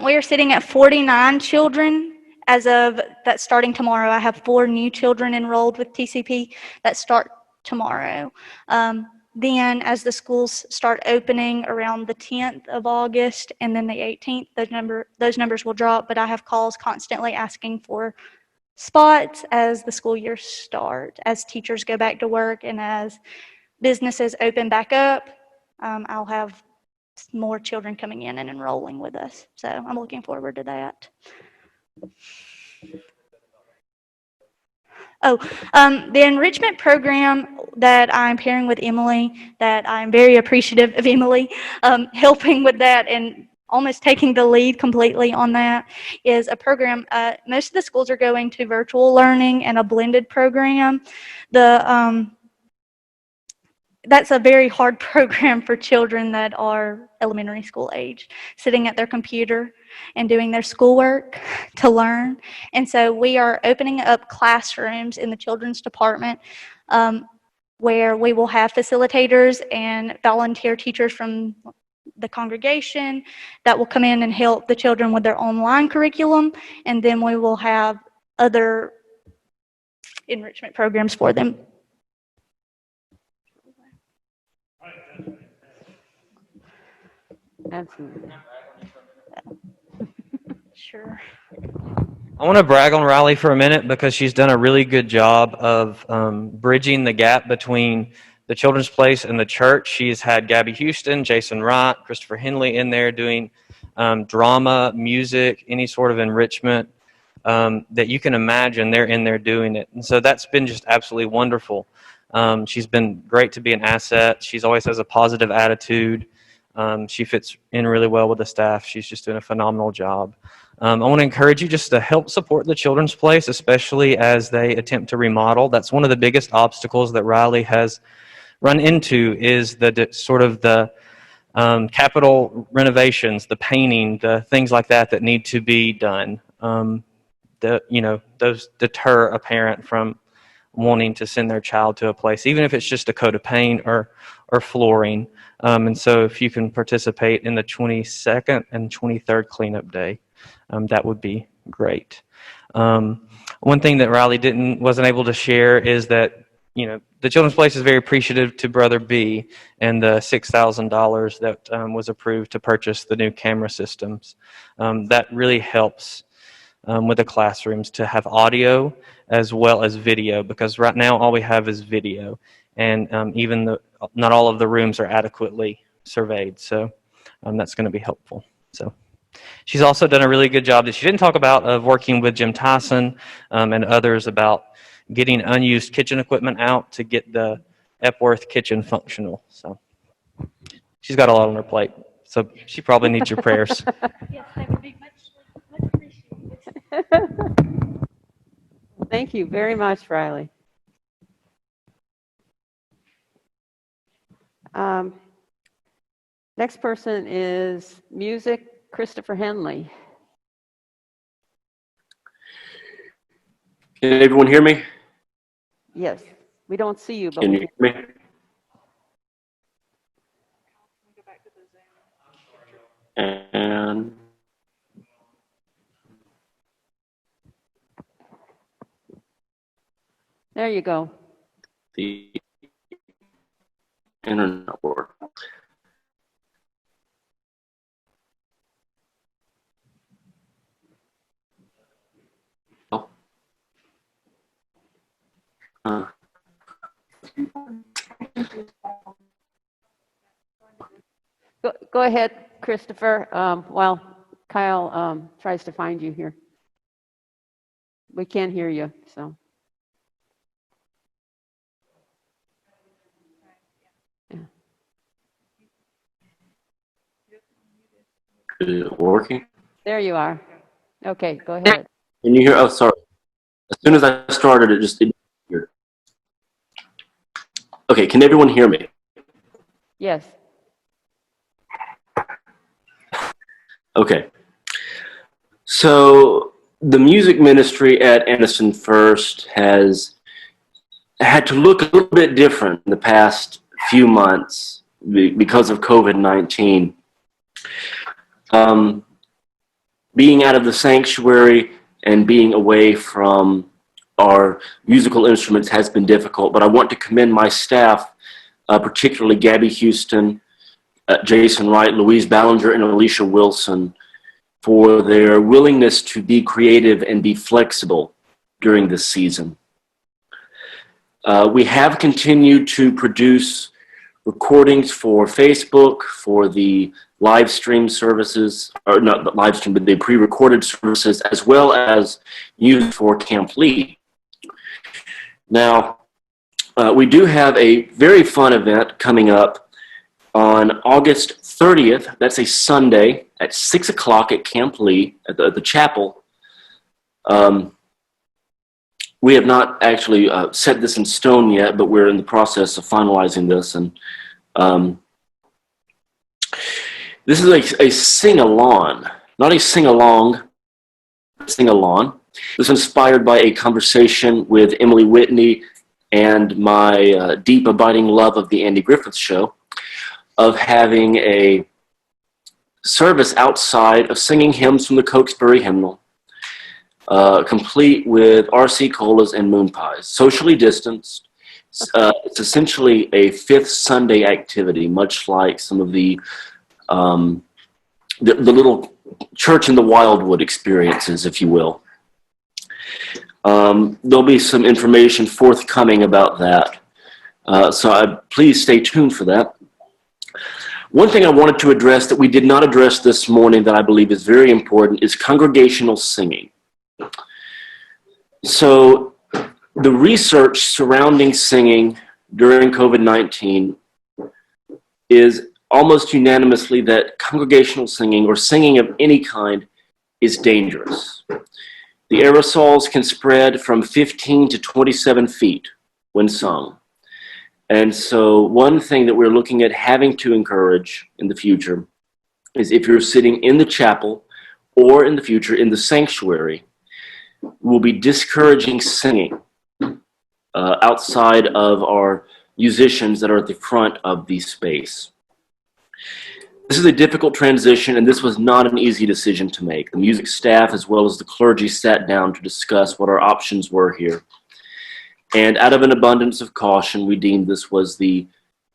We are sitting at 49 children as of that starting tomorrow. I have 4 new children enrolled with TCP that start tomorrow. Then as the schools start opening around the 10th of August and then the 18th, those numbers will drop, but I have calls constantly asking for spots as the school year start, as teachers go back to work and as businesses open back up. I'll have more children coming in and enrolling with us. So I'm looking forward to that. The enrichment program that I'm pairing with Emily, that I'm very appreciative of Emily helping with that and almost taking the lead completely on that, is a program. Most of the schools are going to virtual learning and a blended program. That's a very hard program for children that are elementary school age, sitting at their computer and doing their schoolwork to learn. And so we are opening up classrooms in the children's department where we will have facilitators and volunteer teachers from the congregation that will come in and help the children with their online curriculum. And then we will have other enrichment programs for them. Absolutely. Sure. I want to brag on Riley for a minute because she's done a really good job of bridging the gap between the Children's Place and the church. She's had Gabby Houston, Jason Wright, Christopher Henley in there doing drama, music, any sort of enrichment that you can imagine. They're in there doing it. And so that's been just absolutely wonderful. She's been great to be an asset. She's always has a positive attitude. She fits in really well with the staff. She's just doing a phenomenal job. I want to encourage you just to help support the Children's Place, especially as they attempt to remodel. That's one of the biggest obstacles that Riley has run into is the sort of the capital renovations, the painting, the things like that that need to be done. Those deter a parent from wanting to send their child to a place, even if it's just a coat of paint or flooring. And so if you can participate in the 22nd and 23rd cleanup day, that would be great. One thing that Riley wasn't able to share is that, the Children's Place is very appreciative to Brother B and the $6,000 that was approved to purchase the new camera systems. That really helps with the classrooms to have audio as well as video, because right now all we have is video, and not all of the rooms are adequately surveyed. So that's going to be helpful. So she's also done a really good job that she didn't talk about of working with Jim Tyson and others about getting unused kitchen equipment out to get the Epworth kitchen functional. So she's got a lot on her plate. So she probably needs your prayers. Yes, that would be much appreciated. Thank you very much, Riley. Next person is music, Christopher Henley. Can everyone hear me? Yes, we don't see you, but Can we you can. hear me? And There you go. the internet work. Go ahead, Christopher, while Kyle tries to find you here. We can't hear you, so. Yeah. Is it working? There you are. Okay, go ahead. Can you hear? Oh, sorry. As soon as I started, it just didn't hear. Okay, can everyone hear me? Yes. Okay. So the music ministry at Anderson First has had to look a little bit different in the past few months because of COVID-19. Being out of the sanctuary and being away from our musical instruments has been difficult, but I want to commend my staff, particularly Gabby Houston, Jason Wright, Louise Ballinger, and Alicia Wilson, for their willingness to be creative and be flexible during this season. We have continued to produce recordings for Facebook, for the live stream services, or not the live stream, but the pre-recorded services, as well as used for Camp Lee. Now, we do have a very fun event coming up on August 30th. That's a Sunday at 6 o'clock at Camp Lee at the chapel. We have not actually set this in stone yet, but we're in the process of finalizing this. And this is a sing-along, not a sing-along, sing-along. It was inspired by a conversation with Emily Whitney and my deep, abiding love of the Andy Griffith Show, of having a service outside of singing hymns from the Cokesbury Hymnal, complete with RC colas and moon pies, socially distanced. It's essentially a fifth Sunday activity, much like some of the little church in the Wildwood experiences, if you will. There'll be some information forthcoming about that, so please stay tuned for that. One thing I wanted to address that we did not address this morning that I believe is very important is congregational singing. So the research surrounding singing during COVID-19 is almost unanimously that congregational singing or singing of any kind is dangerous. The aerosols can spread from 15 to 27 feet when sung. And so one thing that we're looking at having to encourage in the future is if you're sitting in the chapel or in the future in the sanctuary, we'll be discouraging singing outside of our musicians that are at the front of the space. This is a difficult transition, and this was not an easy decision to make. The music staff as well as the clergy sat down to discuss what our options were here. And out of an abundance of caution, we deemed this was the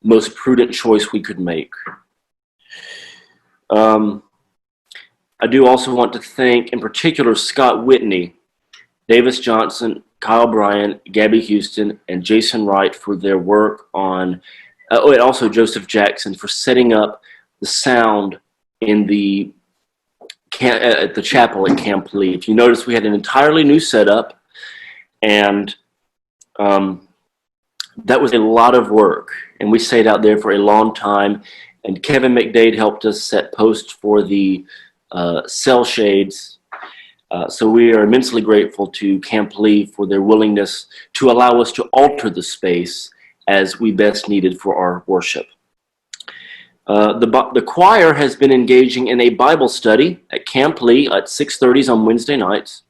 most prudent choice we could make. I do also want to thank, in particular, Scott Whitney, Davis Johnson, Kyle Bryan, Gabby Houston, and Jason Wright for their work on, and also Joseph Jackson for setting up the sound in at the chapel at Camp Lee. If you notice, we had an entirely new setup, and that was a lot of work, and we stayed out there for a long time. And Kevin McDade helped us set posts for the cell shades. So we are immensely grateful to Camp Lee for their willingness to allow us to alter the space as we best needed for our worship. The choir has been engaging in a Bible study at Camp Lee at 6:30 on Wednesday nights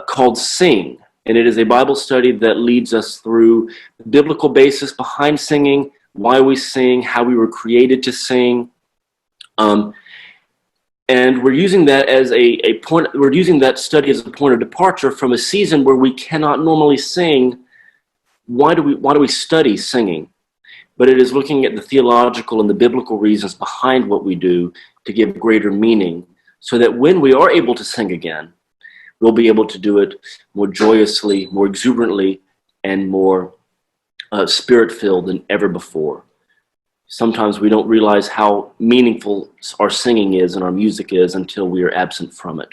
called Sing. And it is a Bible study that leads us through the biblical basis behind singing, why we sing, how we were created to sing. And we're using that as we're using that study as a point of departure from a season where we cannot normally sing. Why do we study singing? But it is looking at the theological and the biblical reasons behind what we do to give greater meaning, so that when we are able to sing again, we'll be able to do it more joyously, more exuberantly, and more spirit-filled than ever before. Sometimes we don't realize how meaningful our singing is and our music is until we are absent from it.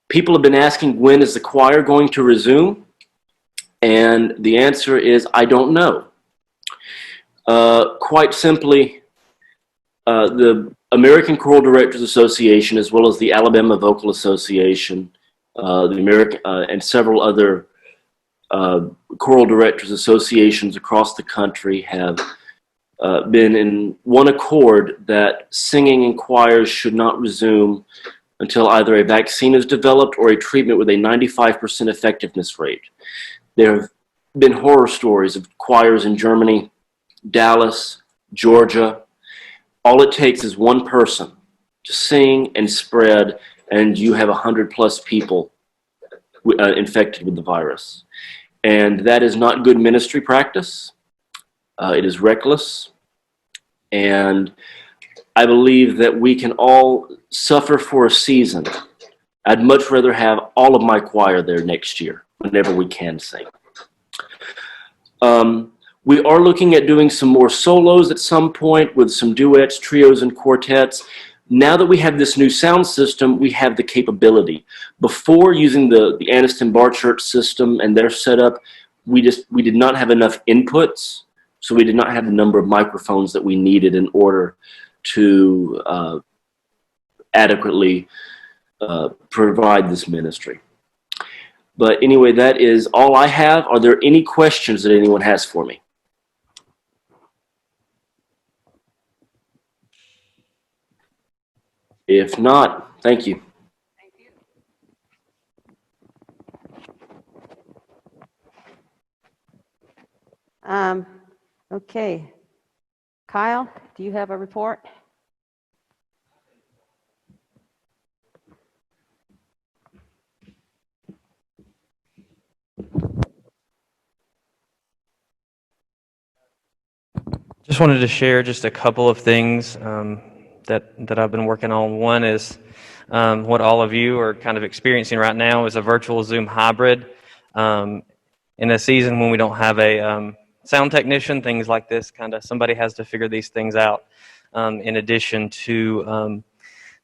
People have been asking, when is the choir going to resume? And the answer is, I don't know. Quite simply, the American Choral Directors Association, as well as the Alabama Vocal Association, the American and several other choral directors associations across the country have been in one accord that singing in choirs should not resume until either a vaccine is developed or a treatment with a 95% effectiveness rate. There have been horror stories of choirs in Germany, Dallas, Georgia. All it takes is one person to sing and spread, and you have 100+ people infected with the virus. And that is not good ministry practice. It is reckless. And I believe that we can all suffer for a season. I'd much rather have all of my choir there next year, whenever we can sing. We are looking at doing some more solos at some point with some duets, trios, and quartets. Now that we have this new sound system, we have the capability. Before, using the Anniston Bar Church system and their setup, we did not have enough inputs, so we did not have the number of microphones that we needed in order to adequately provide this ministry. But anyway, that is all I have. Are there any questions that anyone has for me? If not, thank you. Okay. Kyle, do you have a report? Just wanted to share just a couple of things that I've been working on. One is what all of you are kind of experiencing right now is a virtual Zoom hybrid. In a season when we don't have a sound technician, things like this, somebody has to figure these things out. In addition to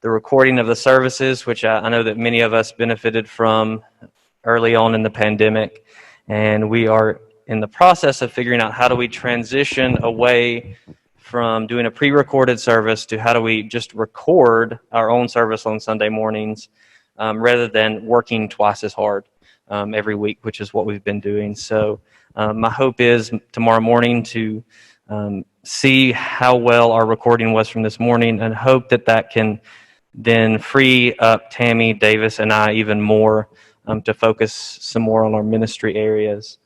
the recording of the services, which I know that many of us benefited from early on in the pandemic, and we are in the process of figuring out how do we transition away from doing a pre-recorded service to how do we just record our own service on Sunday mornings rather than working twice as hard every week, which is what we've been doing. So my hope is tomorrow morning to see how well our recording was from this morning, and hope that that can then free up Tammy, Davis, and I even more to focus some more on our ministry areas.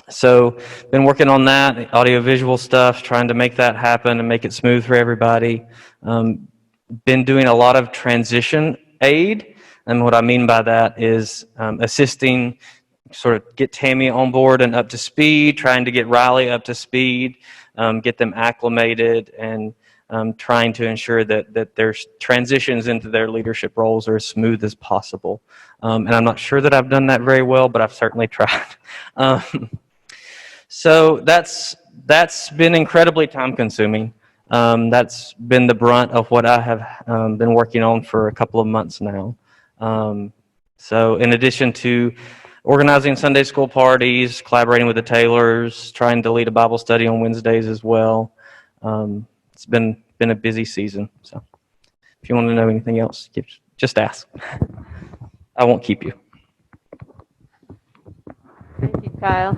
So been working on that, audio-visual stuff, trying to make that happen and make it smooth for everybody. Been doing a lot of transition aid, and what I mean by that is assisting, sort of get Tammy on board and up to speed, trying to get Riley up to speed, get them acclimated, and trying to ensure that their transitions into their leadership roles are as smooth as possible. And I'm not sure that I've done that very well, but I've certainly tried. So that's been incredibly time-consuming. That's been the brunt of what I have been working on for a couple of months now. So in addition to organizing Sunday school parties, collaborating with the Taylors, trying to lead a Bible study on Wednesdays as well, it's been a busy season. So if you want to know anything else, just ask. I won't keep you. Thank you, Kyle.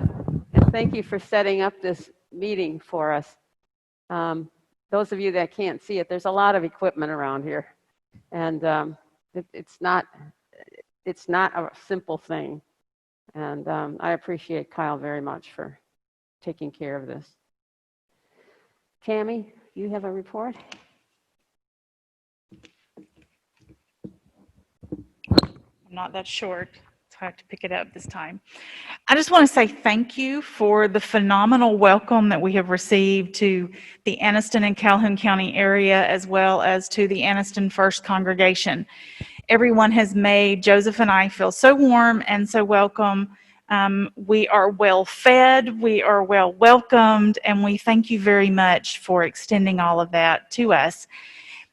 And thank you for setting up this meeting for us. Those of you that can't see it, there's a lot of equipment around here. And it's not a simple thing. And I appreciate Kyle very much for taking care of this. Tammy, you have a report? I'm not that short, so I have to pick it up this time. I just want to say thank you for the phenomenal welcome that we have received to the Anniston and Calhoun County area, as well as to the Anniston First Congregation. everyone has made Joseph and I feel so warm and so welcome. We are well fed, we are well welcomed, and we thank you very much for extending all of that to us.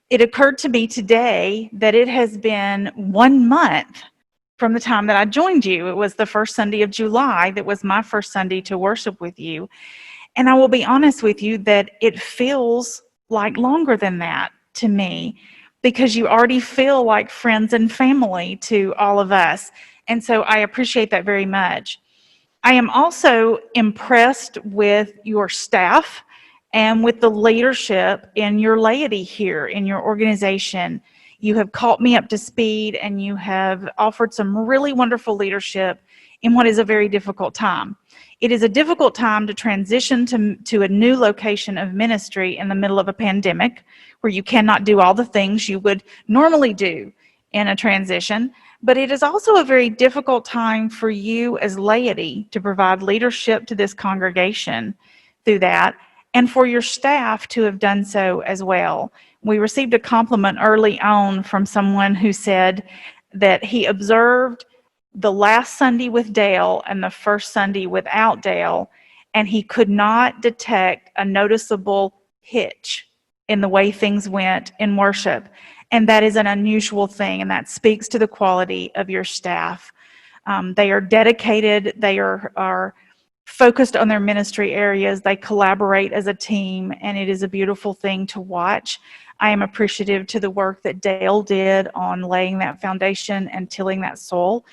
It occurred to me today that it has been 1 month from the time that I joined you. It was the first Sunday of July that was my first Sunday to worship with you. And I will be honest with you that it feels like longer than that to me, because you already feel like friends and family to all of us. And so I appreciate that very much. I am also impressed with your staff and with the leadership in your laity here in your organization. You have caught me up to speed, and you have offered some really wonderful leadership in what is a very difficult time. It is a difficult time to transition to a new location of ministry in the middle of a pandemic, where you cannot do all the things you would normally do in a transition. But it is also a very difficult time for you as laity to provide leadership to this congregation through that, and for your staff to have done so as well. We received a compliment early on from someone who said that he observed the last Sunday with Dale and the first Sunday without Dale, and he could not detect a noticeable hitch in the way things went in worship. And that is an unusual thing, and that speaks to the quality of your staff. They are dedicated, they are focused on their ministry areas, they collaborate as a team, and it is a beautiful thing to watch. I am appreciative to the work that Dale did on laying that foundation and tilling that soil.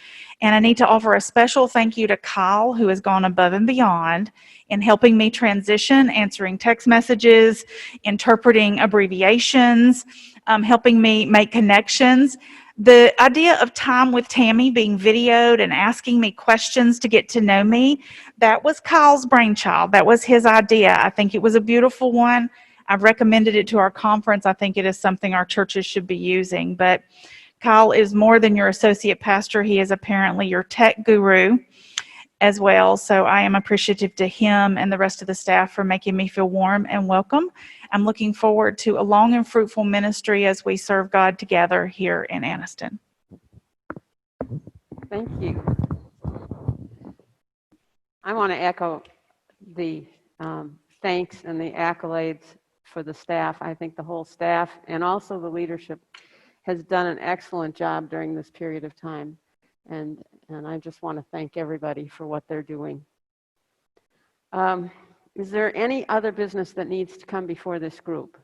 And I need to offer a special thank you to Kyle, who has gone above and beyond in helping me transition, answering text messages, interpreting abbreviations, helping me make connections. The idea of Time with Tammy being videoed and asking me questions to get to know me, that was Kyle's brainchild. That was his idea. I think it was a beautiful one. I've recommended it to our conference. I think it is something our churches should be using. But Kyle is more than your associate pastor. He is apparently your tech guru as well. So I am appreciative to him and the rest of the staff for making me feel warm and welcome. I'm looking forward to a long and fruitful ministry as we serve God together here in Anniston. Thank you. I want to echo the thanks and the accolades for the staff. I think the whole staff and also the leadership has done an excellent job during this period of time. And I just want to thank everybody for what they're doing. Is there any other business that needs to come before this group?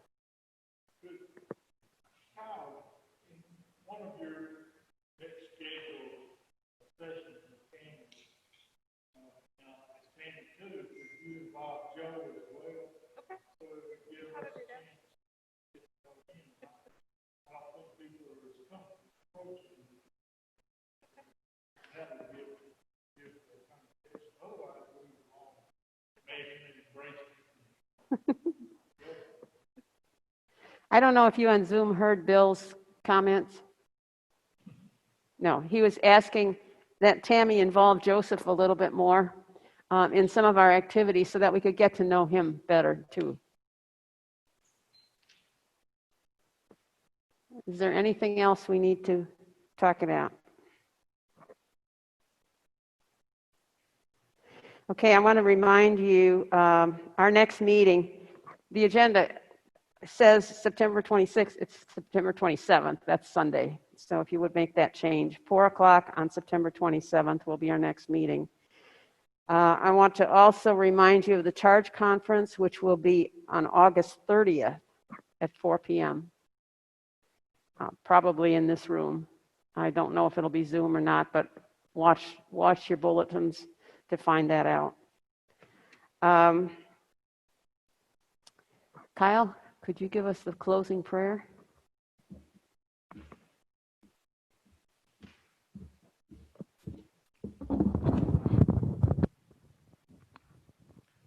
I don't know if you on Zoom heard Bill's comments. No, he was asking that Tammy involve Joseph a little bit more in some of our activities so that we could get to know him better too. Is there anything else we need to talk about? Okay, I want to remind you, our next meeting, the agenda says September 26th, it's September 27th, that's Sunday. So if you would make that change, 4 o'clock on September 27th will be our next meeting. I want to also remind you of the Charge Conference, which will be on August 30th at 4 p.m. Probably in this room. I don't know if it'll be Zoom or not, but watch your bulletins to find that out. Kyle, could you give us the closing prayer?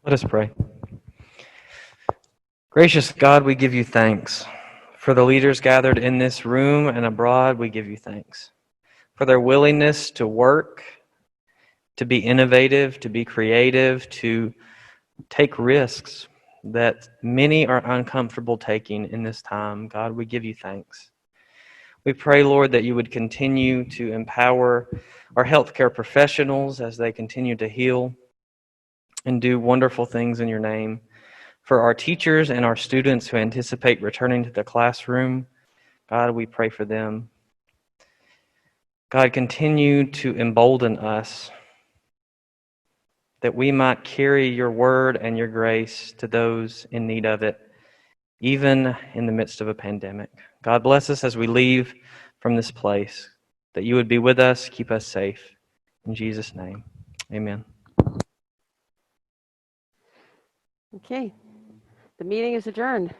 Let us pray. Gracious God, we give you thanks. For the leaders gathered in this room and abroad, we give you thanks. For their willingness to work, to be innovative, to be creative, to take risks that many are uncomfortable taking in this time. God, we give you thanks. We pray, Lord, that you would continue to empower our healthcare professionals as they continue to heal and do wonderful things in your name. For our teachers and our students who anticipate returning to the classroom, God, we pray for them. God, continue to embolden us that we might carry your word and your grace to those in need of it, even in the midst of a pandemic. God, bless us as we leave from this place, that you would be with us, keep us safe. In Jesus' name, amen. Okay, the meeting is adjourned.